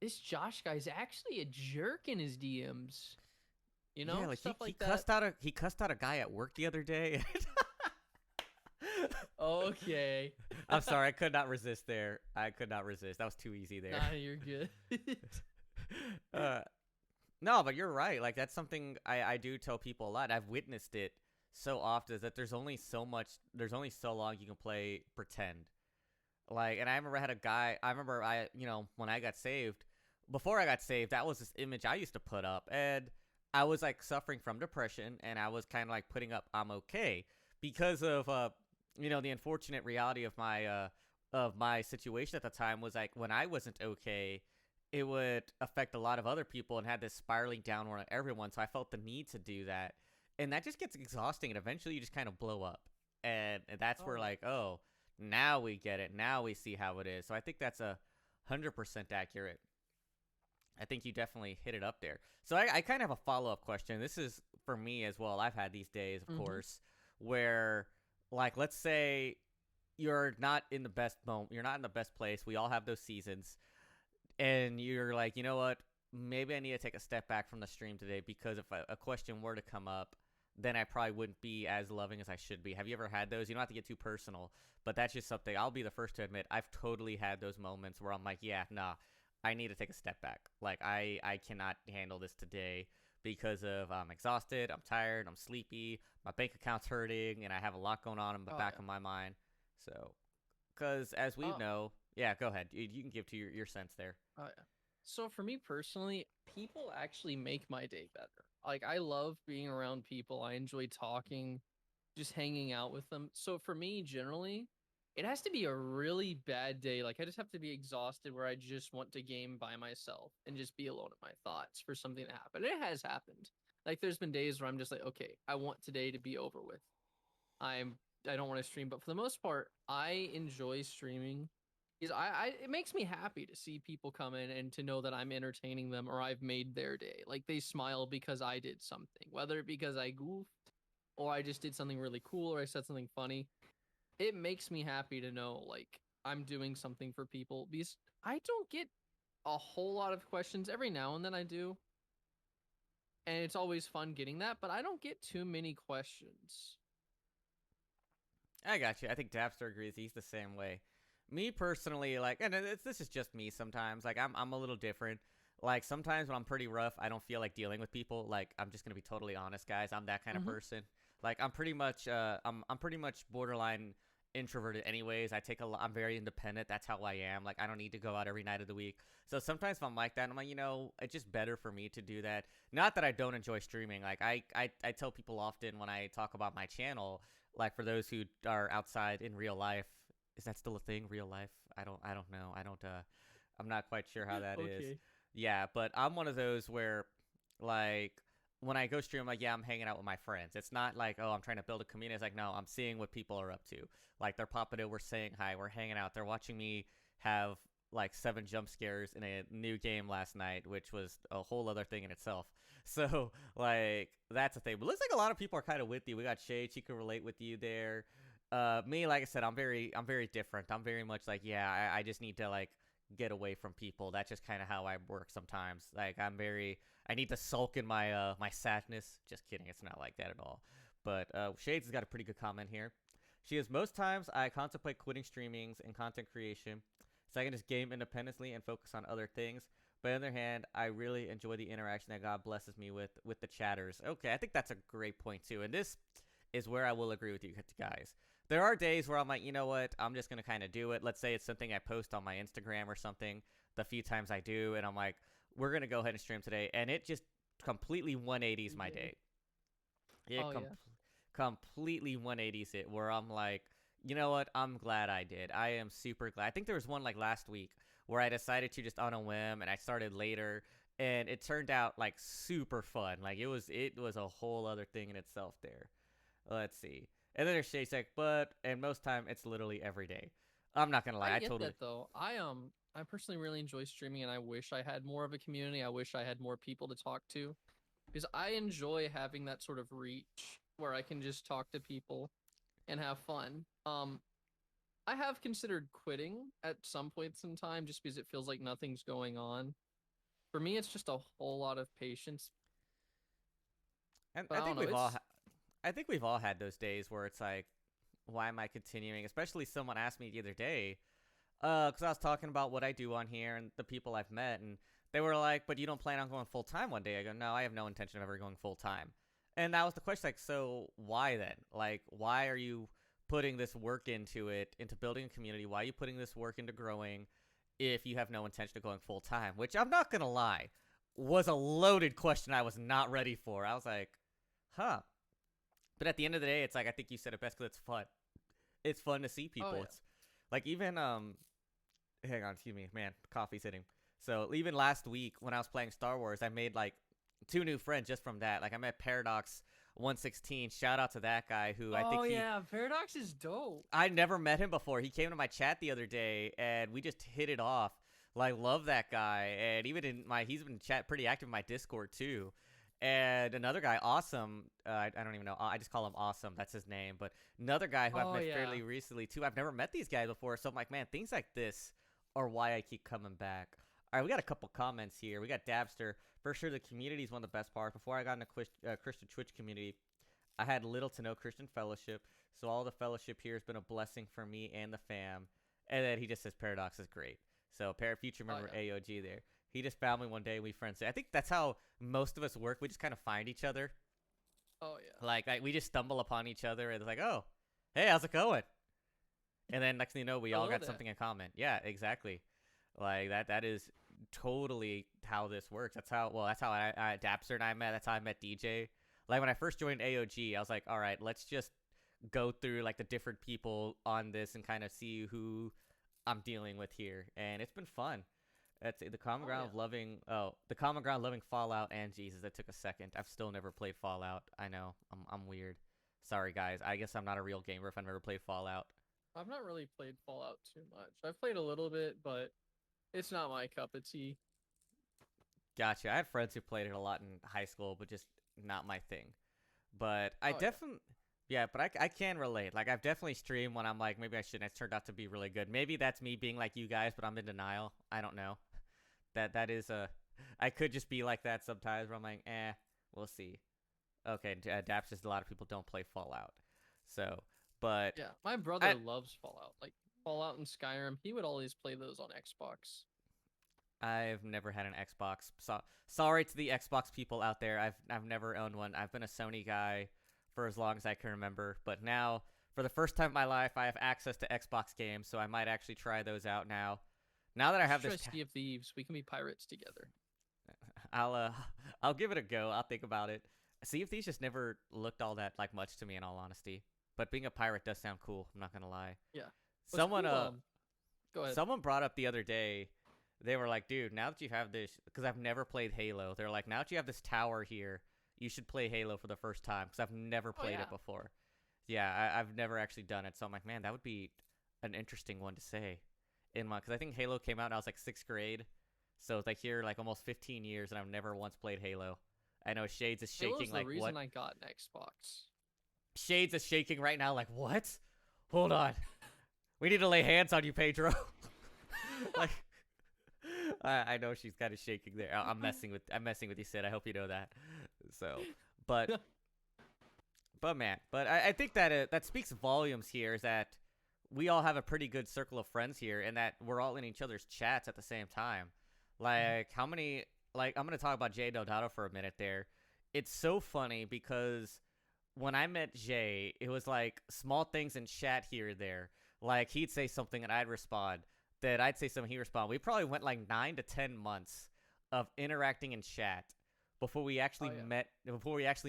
this Josh guy's actually a jerk in his DMs. You know? Yeah, like stuff he like cussed that. he cussed out a guy at work the other day. Okay. I'm sorry, I could not resist there. I could not resist. That was too easy there. Nah, you're good. No, but you're right. Like, that's something I do tell people a lot. I've witnessed it so often, is that there's only so long you can play pretend. Like, and I remember when I got saved, before I got saved, that was this image I used to put up, and I was like suffering from depression, and I was kind of like putting up I'm okay because of the unfortunate reality of my situation at the time was like when I wasn't okay, it would affect a lot of other people and had this spiraling downward on everyone. So I felt the need to do that. And that just gets exhausting. And eventually you just kind of blow up. And that's where like, oh, now we get it. Now we see how it is. So I think that's 100% accurate. I think you definitely hit it up there. So I kind of have a follow-up question. This is for me as well. I've had these days, of course, where, like, let's say you're not in the best moment. You're not in the best place. We all have those seasons. And you're like, you know what? Maybe I need to take a step back from the stream today because if a question were to come up, then I probably wouldn't be as loving as I should be. Have you ever had those? You don't have to get too personal, but that's just something I'll be the first to admit. I've totally had those moments where I'm like, yeah, nah, I need to take a step back. Like, I cannot handle this today because of I'm exhausted, I'm tired, I'm sleepy, my bank account's hurting, and I have a lot going on in the back of my mind. So, because as we know, yeah, go ahead. You can give to your sense there. Oh yeah. So for me personally, people actually make my day better. Like, I love being around people. I enjoy talking, just hanging out with them. So for me, generally, it has to be a really bad day. Like, I just have to be exhausted where I just want to game by myself and just be alone in my thoughts for something to happen. It has happened. Like, there's been days where I'm just like, okay, I want today to be over with. I don't want to stream, but for the most part, I enjoy streaming. It makes me happy to see people come in and to know that I'm entertaining them or I've made their day. Like, they smile because I did something, whether it because I goofed or I just did something really cool or I said something funny. It makes me happy to know, like, I'm doing something for people because I don't get a whole lot of questions. Every now and then I do. And it's always fun getting that, but I don't get too many questions. I got you. I think Dapster agrees. He's the same way. Me personally, like, and this is just me sometimes. Like, I'm a little different. Like, sometimes when I'm pretty rough, I don't feel like dealing with people. Like, I'm just gonna be totally honest, guys. I'm that kind of person. Like, I'm pretty much borderline introverted anyways. I'm very independent. That's how I am. Like, I don't need to go out every night of the week. So sometimes if I'm like that, I'm like, it's just better for me to do that. Not that I don't enjoy streaming. Like, I tell people often when I talk about my channel, like, for those who are outside in real life, is that still a thing? Real life? I don't know. I'm not quite sure how that is. Yeah, but I'm one of those where, like, when I go stream, I'm like, yeah, I'm hanging out with my friends. It's not like, oh, I'm trying to build a community. It's like, no, I'm seeing what people are up to. Like, they're popping in, we're saying hi, we're hanging out. They're watching me have, like, 7 jump scares in a new game last night, which was a whole other thing in itself. So, like, that's a thing. But it looks like a lot of people are kind of with you. We got Shade, she can relate with you there. Me, like I said, I'm very different. I'm very much like, yeah, I just need to, like, get away from people. That's just kind of how I work sometimes. Like, I need to sulk in my my sadness. Just kidding. It's not like that at all. But Shades has got a pretty good comment here. She has most times I contemplate quitting streamings and content creation so I can just game independently and focus on other things. But on the other hand, I really enjoy the interaction that God blesses me with the chatters. Okay, I think that's a great point too. And this is where I will agree with you guys. There are days where I'm like, you know what? I'm just going to kind of do it. Let's say it's something I post on my Instagram or something. The few times I do, and I'm like, we're going to go ahead and stream today. And it just completely 180s my day. It completely 180s it, where I'm like, you know what? I'm glad I did. I am super glad. I think there was one like last week where I decided to just on a whim, and I started later, and it turned out like super fun. Like it was a whole other thing in itself there. Let's see. And then there's Shasek, and most time it's literally every day. I'm not gonna lie, I get that though. I personally really enjoy streaming, and I wish I had more of a community. I wish I had more people to talk to, because I enjoy having that sort of reach where I can just talk to people and have fun. I have considered quitting at some points in time just because it feels like nothing's going on. For me, it's just a whole lot of patience. And I think we've all had those days where it's like, why am I continuing? Especially someone asked me the other day, because I was talking about what I do on here and the people I've met, and they were like, but you don't plan on going full time one day? I go, no, I have no intention of ever going full time. And that was the question, like, so why then? Like, why are you putting this work into it, into building a community? Why are you putting this work into growing if you have no intention of going full time? Which, I'm not gonna lie, was a loaded question I was not ready for. I was like, huh. But at the end of the day, it's like, I think you said it best, because it's fun. It's fun to see people. It's like, even hang on, excuse me, man, coffee's hitting. So even last week when I was playing Star Wars, I made like 2 new friends just from that. Like I met Paradox 116. Shout out to that guy who I think Paradox is dope. I never met him before. He came to my chat the other day and we just hit it off. Like, love that guy. And even he's been chat pretty active in my Discord too. And another guy, Awesome. I don't even know. I just call him Awesome. That's his name. But another guy who I've met fairly recently too. I've never met these guys before. So I'm like, man, things like this are why I keep coming back. All right, we got a couple comments here. We got Dabster. For sure, the community is one of the best parts. Before I got in the Christian Twitch community, I had little to no Christian fellowship. So all the fellowship here has been a blessing for me and the fam. And then he just says Paradox is great. So future member AOG there. He just found me one day and we friends. I think that's how most of us work. We just kind of find each other. Oh, yeah. Like we just stumble upon each other and it's like, oh, hey, how's it going? And then next thing you know, we all got something in common. Yeah, exactly. Like that is totally how this works. That's how I Dapster and I met. That's how I met DJ. Like when I first joined AOG, I was like, all right, let's just go through like the different people on this and kind of see who I'm dealing with here. And it's been fun. That's the common ground of loving. Oh, the common ground loving Fallout and Jesus. That took a second. I've still never played Fallout. I know. I'm weird. Sorry guys. I guess I'm not a real gamer if I've never played Fallout. I've not really played Fallout too much. I've played a little bit, but it's not my cup of tea. Gotcha. I had friends who played it a lot in high school, but just not my thing. But I definitely, but I can relate. Like, I've definitely streamed when I'm like, maybe I shouldn't. It's turned out to be really good. Maybe that's me being like you guys, but I'm in denial. I don't know. That is I could just be like that sometimes where I'm like, we'll see. Okay, Daps says a lot of people don't play Fallout. So, but... Yeah, my brother loves Fallout. Like, Fallout and Skyrim, he would always play those on Xbox. I've never had an Xbox. Sorry to the Xbox people out there. I've never owned one. I've been a Sony guy for as long as I can remember. But now, for the first time in my life, I have access to Xbox games, so I might actually try those out now. Now that I have this... Sea of Thieves. We can be pirates together. I'll give it a go. I'll think about it. Sea of Thieves just never looked all that like much to me, in all honesty. But being a pirate does sound cool. I'm not gonna lie. Yeah. Someone go ahead. Someone brought up the other day. They were like, dude, now that you have this, because I've never played Halo. They're like, now that you have this tower here, you should play Halo for the first time, because I've never played it before. Yeah, I've never actually done it. So I'm like, man, that would be an interesting one to say. Because I think Halo came out and I was like 6th grade. So it's like here like almost 15 years and I've never once played Halo. I know Shades is shaking. Halo's like, the reason what? I got an Xbox. Shades is shaking right now like, what? Hold on. We need to lay hands on you, Pedro. Like, I know she's kind of shaking there. I'm messing with you, Sid. I hope you know that. So, but But man, I think that that speaks volumes here is that we all have a pretty good circle of friends here and that we're all in each other's chats at the same time. Like how many like I'm gonna talk about Jay Delgado for a minute there. It's so funny because when I met Jay, it was like small things in chat here and there. Like he'd say something and I'd respond. That I'd say something, he'd respond. We probably went like 9 to 10 months of interacting in chat before we actually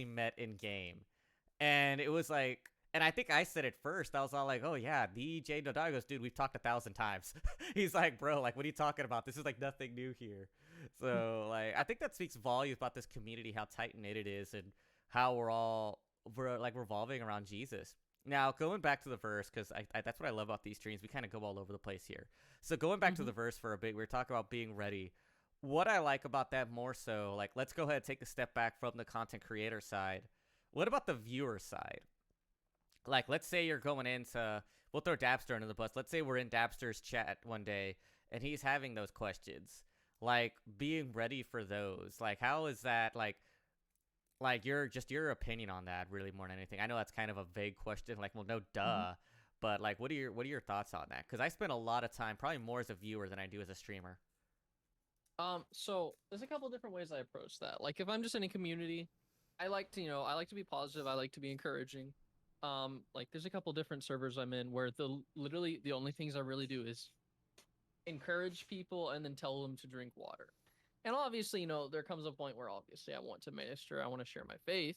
met in game. And it was like, and I think I said it first. I was all like, "Oh yeah, the Jay Dodai goes, dude, we've talked 1,000 times." He's like, "Bro, like, what are you talking about? This is like nothing new here." So like, I think that speaks volumes about this community, how tight knit it is, and how we're like revolving around Jesus. Now going back to the verse, because that's what I love about these streams. We kind of go all over the place here. So going back to the verse for a bit, we are talking about being ready. What I like about that more so, like, let's go ahead and take a step back from the content creator side. What about the viewer side? Like, let's say you're going into, we'll throw Dabster under the bus. Let's say we're in Dabster's chat one day and he's having those questions. Like, being ready for those. Like, how is that, like your opinion on that really more than anything? I know that's kind of a vague question. Like, well, no, duh. But like, what are your thoughts on that? Because I spend a lot of time, probably more as a viewer than I do as a streamer. So there's a couple different ways I approach that. Like if I'm just in a community, I like to, I like to be positive. I like to be encouraging. Like there's a couple different servers I'm in where literally the only things I really do is encourage people and then tell them to drink water. And obviously, there comes a point where obviously I want to minister, I want to share my faith.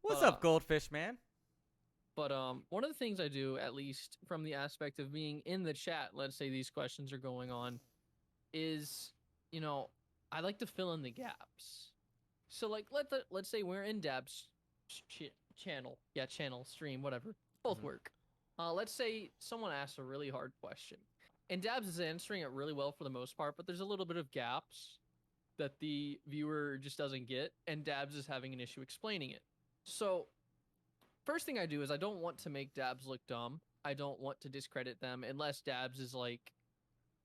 What's up, Goldfish man? But one of the things I do, at least from the aspect of being in the chat, let's say these questions are going on, is I like to fill in the gaps. So like let's say we're in Dab's channel, stream, whatever, both work. Let's say someone asks a really hard question, and Dabs is answering it really well for the most part, but there's a little bit of gaps that the viewer just doesn't get, and Dabs is having an issue explaining it. So first thing I do is I don't want to make Dabs look dumb. I don't want to discredit them unless Dabs is like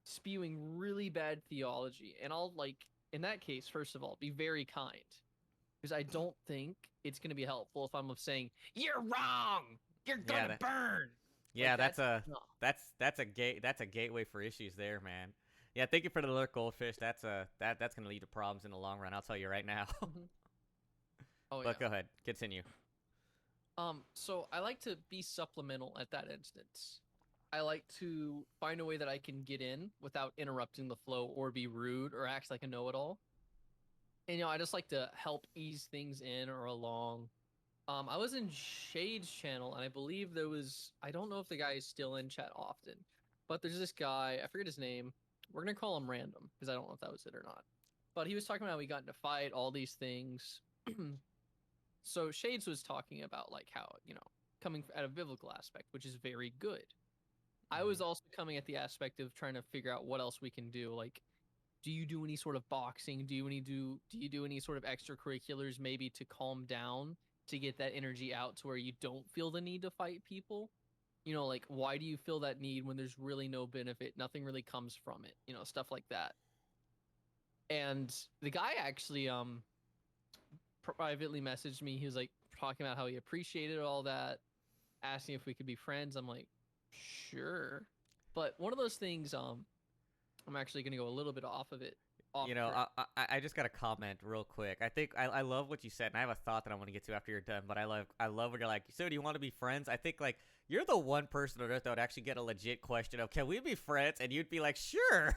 spewing really bad theology, and I'll like in that case, first of all, be very kind, because I don't think it's going to be helpful if I'm saying you're wrong, you're gonna burn. Yeah, like, that's a gateway for issues there, man. Yeah, thank you for the alert, Goldfish. That's gonna lead to problems in the long run. I'll tell you right now. But go ahead, continue. So I like to be supplemental at that instance. I like to find a way that I can get in without interrupting the flow or be rude or act like a know-it-all. And I just like to help ease things in or along. I was in Shade's channel, and I believe I don't know if the guy is still in chat often, but there's this guy, I forget his name. We're going to call him Random, because I don't know if that was it or not. But he was talking about how we got into a fight, all these things. So Shades was talking about like how, coming at a biblical aspect, which is very good. I was also coming at the aspect of trying to figure out what else we can do. Like, do you do any sort of boxing? Do you do any sort of extracurriculars maybe to calm down, to get that energy out to where you don't feel the need to fight people? Like, why do you feel that need when there's really no benefit? Nothing really comes from it, stuff like that. And the guy actually privately messaged me. He was like talking about how he appreciated all that, asking if we could be friends. I'm like, sure. But one of those things, I'm actually going to go a little bit off of it. I just got a comment real quick. I think I love what you said, and I have a thought that I want to get to after you're done. But I love when you're like, so do you want to be friends? I think like you're the one person on earth that would actually get a legit question of, can we be friends? And you'd be like, sure.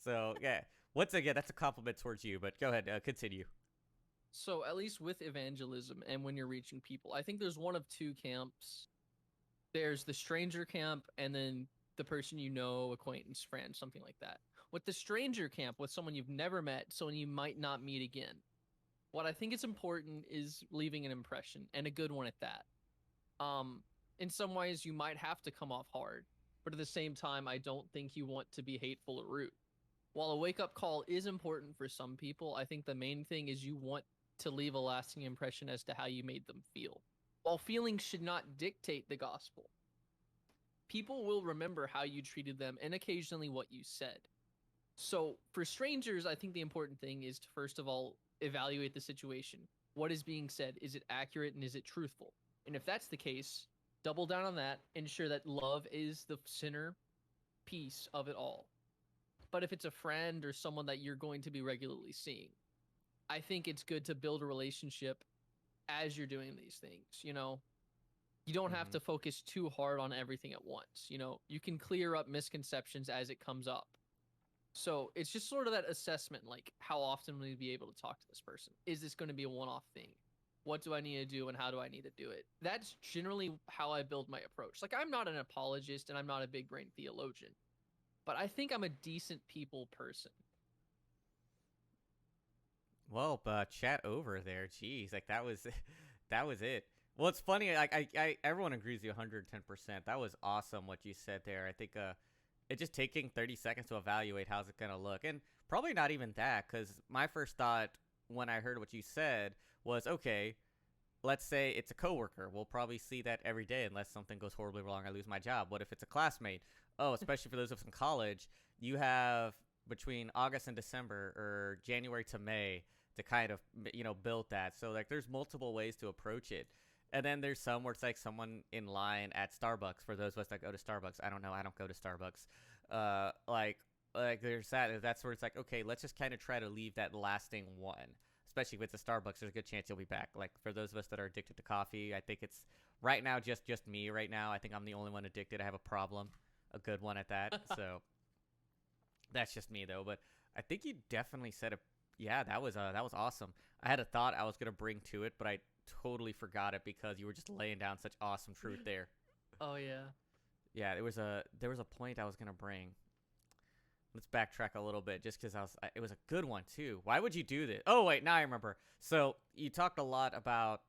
So yeah, once again, that's a compliment towards you. But go ahead, continue. So at least with evangelism and when you're reaching people, I think there's one of two camps. There's the stranger camp, and then the person acquaintance, friend, something like that. With the stranger camp, with someone you've never met, someone you might not meet again, what I think is important is leaving an impression, and a good one at that. In some ways, you might have to come off hard, but at the same time, I don't think you want to be hateful or rude. While a wake-up call is important for some people, I think the main thing is you want to leave a lasting impression as to how you made them feel. While feelings should not dictate the gospel, people will remember how you treated them and occasionally what you said. So for strangers, I think the important thing is to first of all evaluate the situation. What is being said? Is it accurate and is it truthful? And if that's the case, double down on that, ensure that love is the center piece of it all. But if it's a friend or someone that you're going to be regularly seeing, I think it's good to build a relationship as you're doing these things. You don't have Mm-hmm. to focus too hard on everything at once. You can clear up misconceptions as it comes up. So it's just sort of that assessment, like how often will you be able to talk to this person? Is this going to be a one-off thing? What do I need to do and how do I need to do it? That's generally how I build my approach. Like, I'm not an apologist and I'm not a big brain theologian, but I think I'm a decent people person. Well, chat over there. Jeez, like that was that was it. Well, it's funny. Like everyone agrees with you 110%. That was awesome what you said there. I think it just taking 30 seconds to evaluate how's it gonna look, and probably not even that, because my first thought when I heard what you said was, okay, let's say it's a coworker. We'll probably see that every day unless something goes horribly wrong. I lose my job. What if it's a classmate? Oh, especially for those of us in college, you have between August and December or January to May to kind of build that. So like there's multiple ways to approach it. And then there's some where it's like someone in line at Starbucks. For those of us that go to Starbucks, I don't know. I don't go to Starbucks. Like there's that. That's where it's like, okay, let's just kind of try to leave that lasting one. Especially if it's a Starbucks, there's a good chance you'll be back. Like for those of us that are addicted to coffee, I think it's right now just me. Right now, I think I'm the only one addicted. I have a problem, a good one at that. So that's just me though. But I think you definitely said it. Yeah, that was awesome. I had a thought I was gonna bring to it, but I totally forgot it because you were just laying down such awesome truth there. Oh yeah. Yeah, there was a point I was gonna bring. Let's backtrack a little bit, just because it was a good one too. Why would you do this? Oh wait, now I remember. So you talked a lot about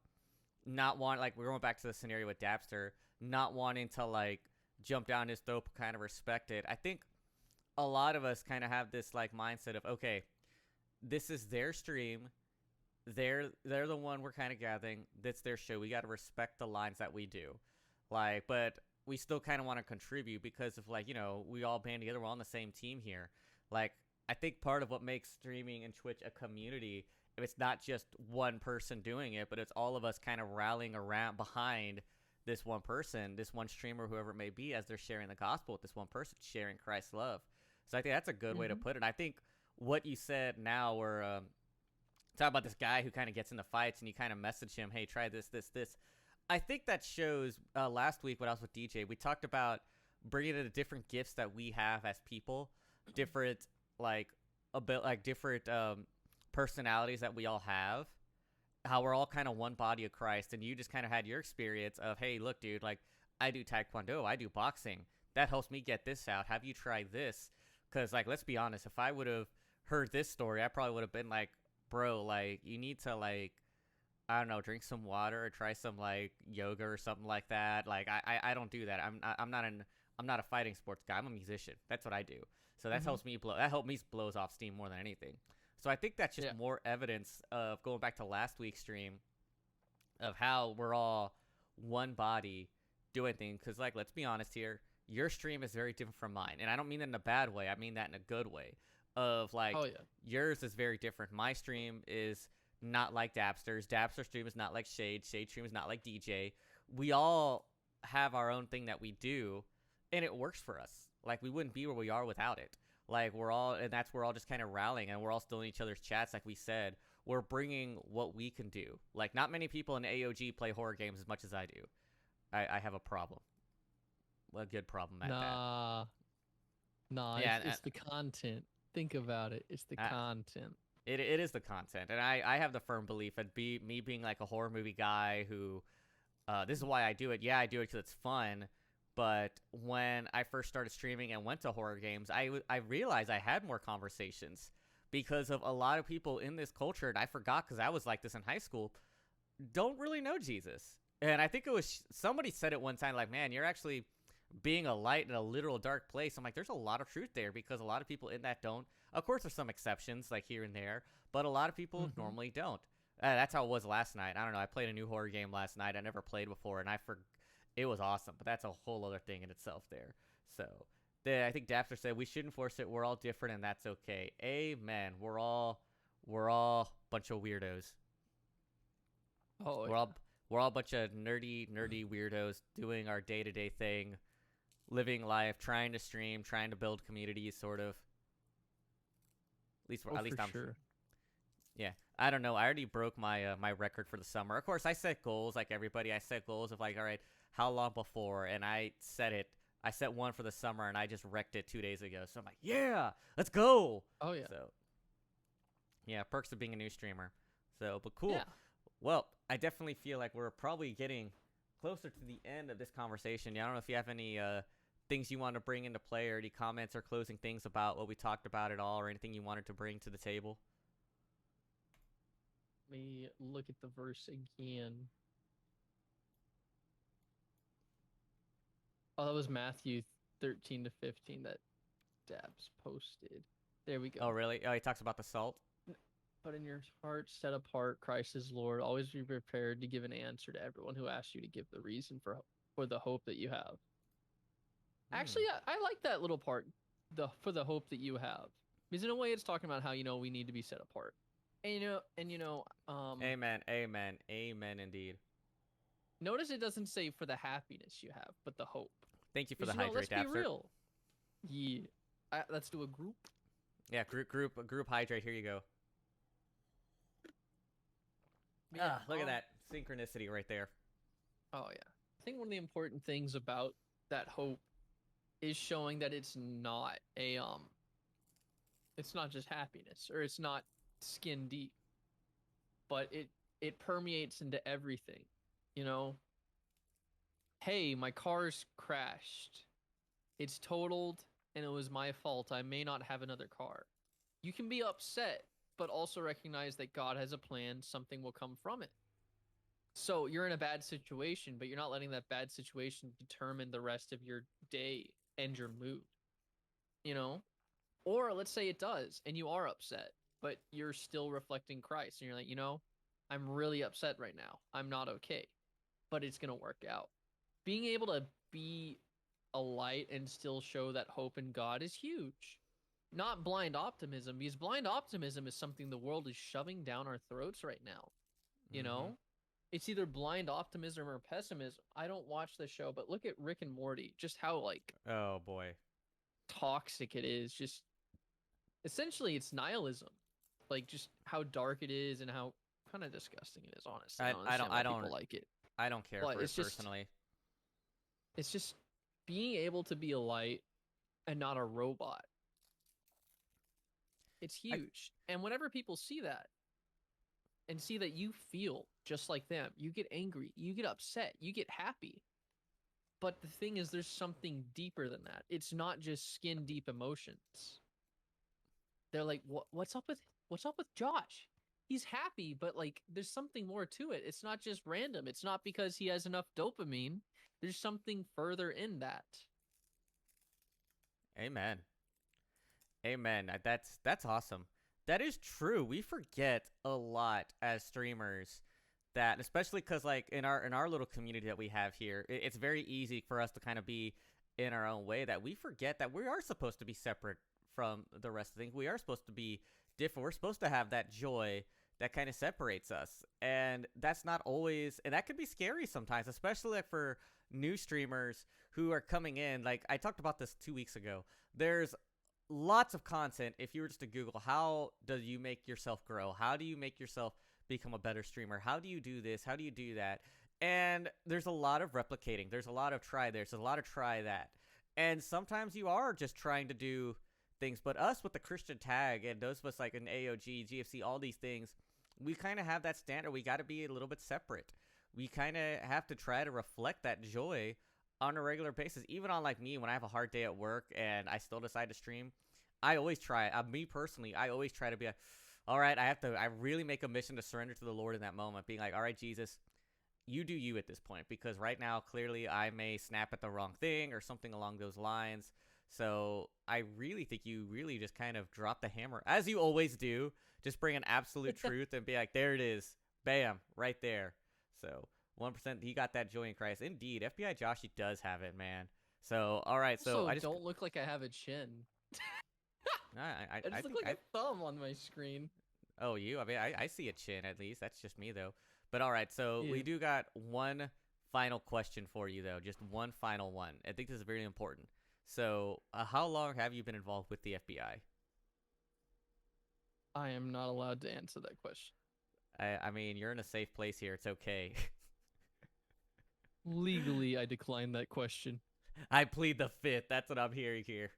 not wanting, like we're going back to the scenario with Dapster, not wanting to like jump down his throat, kind of respect it. I think a lot of us kind of have this like mindset of, okay, this is their stream, they're the one we're kind of gathering. That's their show. We got to respect the lines that we do, like, but we still kind of want to contribute because of like we all band together. We're all on the same team here. Like I think part of what makes streaming and Twitch a community, if it's not just one person doing it, but it's all of us kind of rallying around behind this one person, this one streamer, whoever it may be, as they're sharing the gospel with this one person, sharing Christ's love. So I think that's a good way to put it. I think what you said now, where talk about this guy who kind of gets into fights and you kind of message him, hey, try this. I think that shows last week when I was with DJ, we talked about bringing in the different gifts that we have as people, different like a bit like different personalities that we all have, how we're all kind of one body of Christ. And you just kind of had your experience of, hey, look, dude, like I do Taekwondo, I do boxing. That helps me get this out. Have you tried this? Because like, let's be honest, if I would have heard this story, I probably would have been like, bro, like you need to like, I don't know, drink some water or try some like yoga or something like that. Like I don't do that. I'm not a fighting sports guy. I'm a musician. That's what I do. So that helps me helped me blows off steam more than anything. So I think that's just more evidence of going back to last week's stream of how we're all one body doing things. Because like, let's be honest here, your stream is very different from mine, and I don't mean that in a bad way. I mean that in a good way. Of like, yours is very different. My stream is not like Dapster's. Dapster stream is not like Shade. Shade stream is not like DJ. We all have our own thing that we do, and it works for us. Like, we wouldn't be where we are without it. Like, we're all just kind of rallying, and we're all still in each other's chats. Like we said, we're bringing what we can do. Like, not many people in AOG play horror games as much as I do. I have a problem. A good problem at that. Nah, yeah, it's the content. Think about it. It's the content. It is the content, and I have the firm belief that me being like a horror movie guy who, this is why I do it. Yeah, I do it because it's fun. But when I first started streaming and went to horror games, I realized I had more conversations because of a lot of people in this culture, and I forgot because I was like this in high school, don't really know Jesus. And I think it was somebody said it one time, like, man, you're actually being a light in a literal dark place. I'm like, there's a lot of truth there because a lot of people in that don't. Of course, there's some exceptions like here and there, but a lot of people normally don't. That's how it was last night. I don't know. I played a new horror game last night I never played before, and it was awesome. But that's a whole other thing in itself there. So I think Dapster said we shouldn't force it. We're all different, and that's okay. Amen. We're all a bunch of weirdos. Oh, We're all a bunch of nerdy weirdos doing our day-to-day thing, living life, trying to stream, trying to build communities, sort of. Oh, At least for I'm. sure. Yeah, I don't know. I already broke my my record for the summer. Of course, I set goals like everybody. I set goals of like, all right, how long before, and I set it. I set one for the summer, and I just wrecked it 2 days ago. So I'm like, yeah, let's go. Oh yeah. So yeah, perks of being a new streamer. So, but cool. Yeah. Well, I definitely feel like we're probably getting closer to the end of this conversation. Yeah, I don't know if you have any things you want to bring into play or any comments or closing things about what we talked about at all or anything you wanted to bring to the table. Let me look at the verse again. Oh, that was Matthew 13 to 15 that Dabs posted. There we go. Oh, really? Oh, he talks about the salt. But in your heart, set apart Christ as Lord. Always be prepared to give an answer to everyone who asks you to give the reason for the hope that you have. Actually, I like that little part, for the hope that you have, because in a way, it's talking about how we need to be set apart, and Amen, amen, amen, indeed. Notice it doesn't say for the happiness you have, but the hope. Thank you for the Let's hydrate, be Dapster. real. Yeah, let's do a group. Yeah, group hydrate. Here you go. Yeah, Look at that synchronicity right there. Oh yeah, I think one of the important things about that hope is showing that it's not it's not just happiness, or it's not skin deep, but it permeates into everything. Hey, my car's crashed. It's totaled and it was my fault. I may not have another car. You can be upset, but also recognize that God has a plan. Something will come from it. So you're in a bad situation, but you're not letting that bad situation determine the rest of your day and your mood. Or let's say it does, and you are upset, but you're still reflecting Christ, and you're like, I'm really upset right now. I'm not okay, but it's going to work out. Being able to be a light and still show that hope in God is huge. Not blind optimism, because blind optimism is something the world is shoving down our throats right now. It's either blind optimism or pessimism. I don't watch the show, but look at Rick and Morty, just how oh boy, toxic it is. Just essentially it's nihilism, just how dark it is and how kind of disgusting it is. Honestly, I don't like it. I don't care for it personally. It's just being able to be a light and not a robot. It's huge. And whenever people see that and see that you feel just like them, you get angry, you get upset, you get happy. But the thing is, there's something deeper than that. It's not just skin deep emotions. They're like, what's up with Josh? He's happy, but there's something more to it. It's not just random. It's not because he has enough dopamine. There's something further in that. Amen. Amen. That's awesome. That is true. We forget a lot as streamers that, especially because in our little community that we have here, it's very easy for us to kind of be in our own way, that we forget that we are supposed to be separate from the rest of things. We are supposed to be different. We're supposed to have that joy that kind of separates us, and that's not always, and that can be scary sometimes, especially for new streamers who are coming in. I talked about this 2 weeks ago. There's lots of content. If you were just to Google, how do you make yourself grow? How do you make yourself become a better streamer? How do you do this? How do you do that? And there's a lot of replicating. There's a lot of try this. There's a lot of try that. And sometimes you are just trying to do things. But us with the Christian tag and those of us in AOG, GFC, all these things, we kind of have that standard. We got to be a little bit separate. We kind of have to try to reflect that joy on a regular basis. Even on me, when I have a hard day at work and I still decide to stream, I always try. Me personally, I always try to be all right, I really make a mission to surrender to the Lord in that moment, being like, all right, Jesus, you do you at this point, because right now, clearly, I may snap at the wrong thing or something along those lines. So I really think you really just kind of drop the hammer, as you always do, just bring an absolute truth and be like, there it is. Bam, right there. So 1%, he got that joy in Christ. Indeed, FBI Joshy does have it, man. So, all right. So also, I just don't look like I have a chin. I just look like a thumb on my screen. Oh, you? I mean, I see a chin at least. That's just me, though. But all right, so Yeah. we do got one final question for you though, just one final one. I think this is very important. So, how long have you been involved with the FBI? I am not allowed to answer that question. I mean, you're in a safe place here. It's okay. Legally, I decline that question. I plead the fifth. That's what I'm hearing here.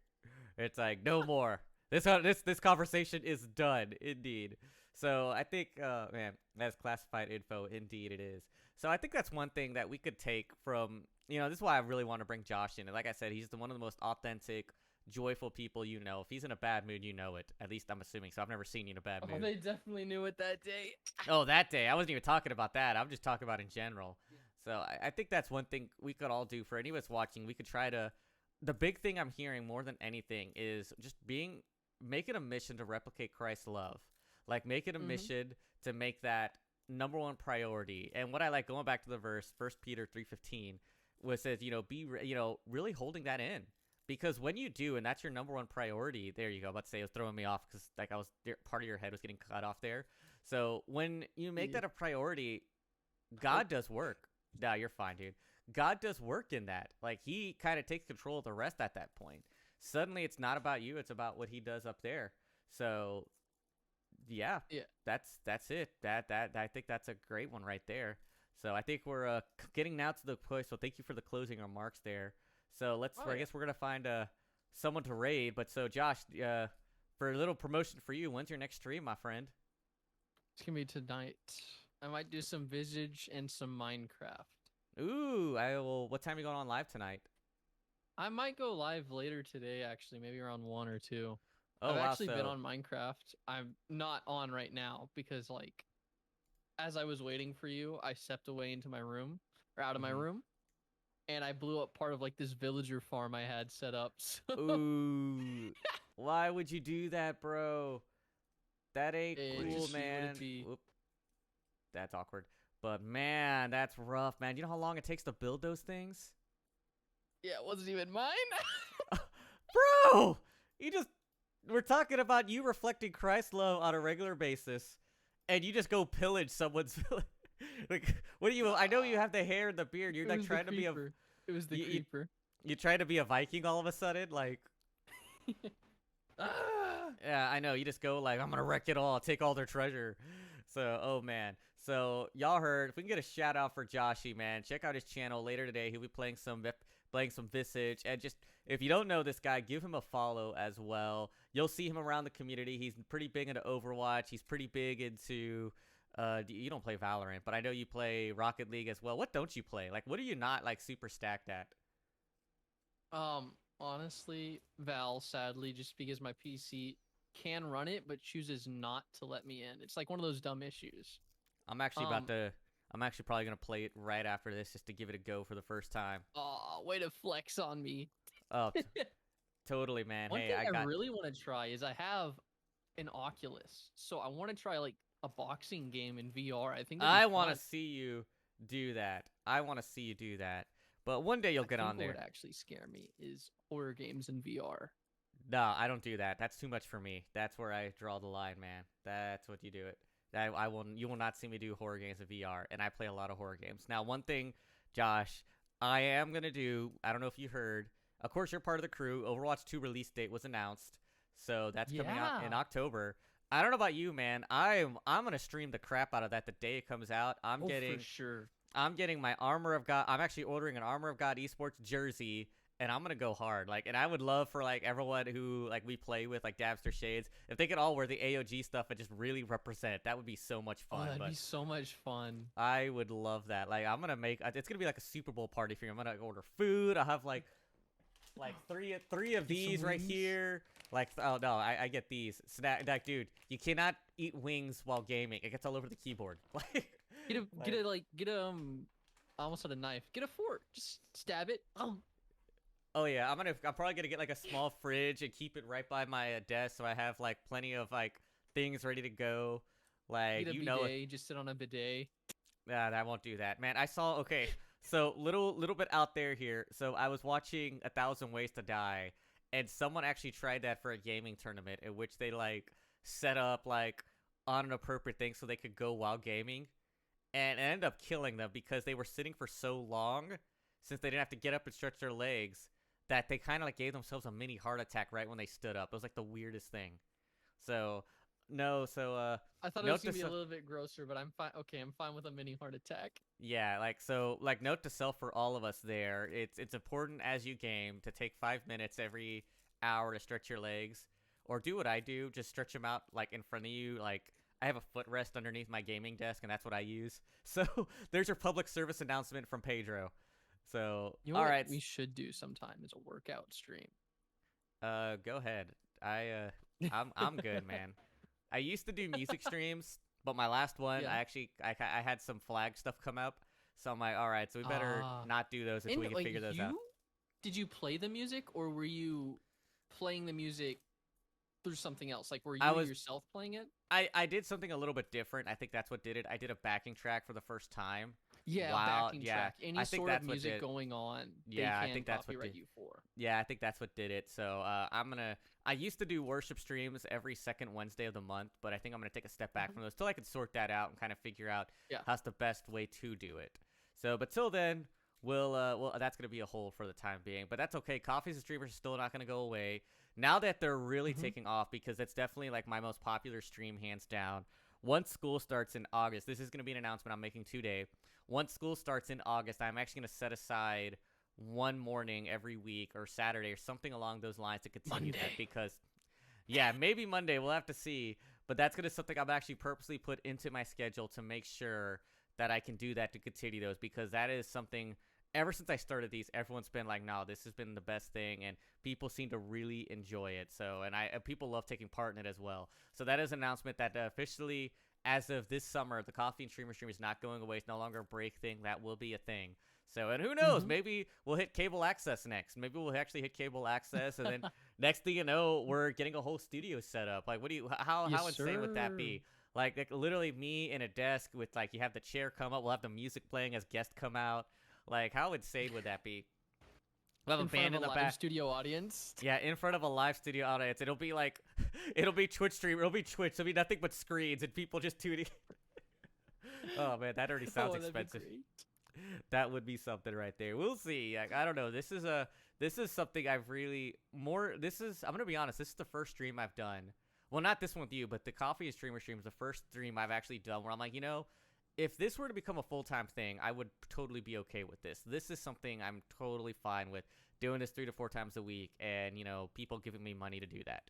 It's like no more. This conversation is done. Indeed. So I think, man, that's classified info. Indeed, it is. So I think that's one thing that we could take from. This is why I really want to bring Josh in. And like I said, he's one of the most authentic, joyful people you know. If he's in a bad mood, you know it. At least I'm assuming. So I've never seen you in a bad Oh, mood. they definitely knew it that day. Oh, that day. I wasn't even talking about that. I'm just talking about in general. So I think that's one thing we could all do for any of us watching. We could try to. The big thing I'm hearing more than anything is just make it a mission to replicate Christ's love. Like, make it a mission to make that number one priority. And what I like, going back to the verse, 1 Peter 3:15, was says, really holding that in. Because when you do, and that's your number one priority, there you go. About to say, it was throwing me off because like part of your head was getting cut off there. So when you make that a priority, God does work. Nah, you're fine, dude. God does work in that. Like, he kind of takes control of the rest at that point. Suddenly, it's not about you. It's about what he does up there. So, yeah. That's it. That I think that's a great one right there. So I think we're getting now to the push. So thank you for the closing remarks there. So I guess we're gonna find someone to raid. But so Josh, for a little promotion for you, when's your next stream, my friend? It's gonna be tonight. I might do some Visage and some Minecraft. Ooh, what time are you going on live tonight? I might go live later today, actually, maybe around 1 or 2. Oh, I've wow, actually been on Minecraft. I'm not on right now because, like, as I was waiting for you, I stepped away into my room, or out of my room, and I blew up part of, like, this villager farm I had set up. So... Ooh, why would you do that, bro? That ain't cool, man. Whoop. That's awkward. But, man, that's rough, man. You know how long it takes to build those things? Yeah, it wasn't even mine. Bro, we're talking about you reflecting Christ's love on a regular basis, and you just go pillage someone's village. Like, what do you? I know you have the hair and the beard. You're like trying to be a. It was the creeper. You try to be a Viking all of a sudden, like. Yeah, I know. You just go like, I'm gonna wreck it all, take all their treasure. So, oh man. So y'all heard. If we can get a shout out for Joshy, man, check out his channel later today. He'll be playing some Visage, and just if you don't know this guy, give him a follow as well. You'll see him around the community. He's pretty big into Overwatch. He's pretty big into. You don't play Valorant, but I know you play Rocket League as well. What don't you play? Like, what are you not like super stacked at? Honestly, Val, sadly, just because my PC can run it but chooses not to let me in. It's like one of those dumb issues. I'm actually probably gonna play it right after this just to give it a go for the first time. Oh, way to flex on me. Oh, totally, man. One thing I really want to try is I have an Oculus, so I want to try like a boxing game in VR. I think I want to see you do that. But one day you'll get on there. What would actually scare me is horror games in VR. No, I don't do that. That's too much for me. That's where I draw the line, man. That's what you do it. You will not see me do horror games in VR, and I play a lot of horror games. Now, one thing, Josh, I am gonna do. I don't know if you heard. Of course, you're part of the crew. Overwatch 2 release date was announced, so that's coming out in October. I don't know about you, man. I'm gonna stream the crap out of that the day it comes out. For sure. I'm getting my Armor of God. I'm actually ordering an Armor of God esports jersey, and I'm gonna go hard. Like, and I would love for like everyone who like we play with, like Dabster Shades, if they could all wear the AOG stuff and just really represent. That would be so much fun. That'd be so much fun. I would love that. Like, I'm gonna make. It's gonna be like a Super Bowl party for you. I'm gonna order food. I'll have like three of these right here. Like, oh no, I get these. Snack, like, dude, you cannot eat wings while gaming. It gets all over the keyboard. Like. Get a I almost had a knife. Get a fork. Just stab it. Oh yeah, I'm probably gonna get like a small fridge and keep it right by my desk so I have like plenty of like things ready to go. Like, get a bidet, just sit on a bidet. Yeah, I won't do that, man. Okay, so little bit out there here. So I was watching 1,000 Ways to Die, and someone actually tried that for a gaming tournament in which they like set up like on an appropriate thing so they could go while gaming. and it ended up killing them because they were sitting for so long, since they didn't have to get up and stretch their legs, that they kind of like gave themselves a mini heart attack right when they stood up. It was like the weirdest thing. So no, so I thought it note was to gonna be a self, little bit grosser, but I'm fine. Okay, I'm fine with a mini heart attack. yeah, like so like note to self for all of us there. It's important as you game to take 5 minutes every hour to stretch your legs, or do what I do, just stretch them out like in front of you. Like I have a footrest underneath my gaming desk, and that's what I use. So there's your public service announcement from Pedro. So You know all what right, we should do sometime is a workout stream. go ahead. I'm good, man. I used to do music streams, but my last one, Yeah. I had some flag stuff come up, so I'm like, all right, so we better Ah. not do those until we And can like figure those out. did you play the music or were you playing the music through something else? Like were I you was yourself playing it? I did something a little bit different. I think that's what did it. I did a backing track for the first time. Yeah, Wow, backing yeah, track. Any I think sort of that's what music did. going on, Yeah, they I can think that's what copyright did. you for. Yeah, I think that's what did it. So I used to do worship streams every second Wednesday of the month, but I think I'm gonna take a step back from those till I can sort that out and kind of figure out Yeah. how's the best way to do it. So, but till then, well, that's gonna be a hole for the time being. But that's okay. Coffees and streamers are still not gonna go away now that they're really Mhm. taking off, because it's definitely like my most popular stream, hands down. Once school starts in August, this is gonna be an announcement I'm making today. Once school starts in August, I'm actually gonna set aside one morning every week or Saturday or something along those lines to continue that, Monday. because yeah, maybe Monday, we'll have to see, but that's gonna be something I've actually purposely put into my schedule to make sure that I can do that to continue those, because that is something ever since I started these, everyone's been like, no, this has been the best thing, and people seem to really enjoy it. So, and people love taking part in it as well. So that is an announcement that officially, as of this summer, the Coffee and Streamer stream is not going away. It's no longer a break thing. That will be a thing. So, and who knows? Mhm. Maybe we'll hit cable access next. Maybe we'll actually hit cable access, and then next thing you know, we're getting a whole studio set up. Like, what do you? How Yes, insane would that be? sir. Like literally me in a desk with like you have the chair come up. We'll have the music playing as guests come out. Like, how insane would that be? We'll have In a front band of in a the live back. studio audience. Yeah, in front of a live studio audience. It'll be like, it'll be Twitch stream. It'll be Twitch. It'll be nothing but screens and people just tuning. Oh man, that already sounds Oh, that'd be expensive. great. That would be something right there. We'll see. Like, I don't know. This is something I've really more. I'm gonna be honest. This is the first stream I've done. Well, not this one with you, but the Coffee and Streamer stream is the first stream I've actually done where I'm like, if this were to become a full-time thing, I would totally be okay with this. This is something I'm totally fine with, doing this 3 to 4 times a week, and people giving me money to do that.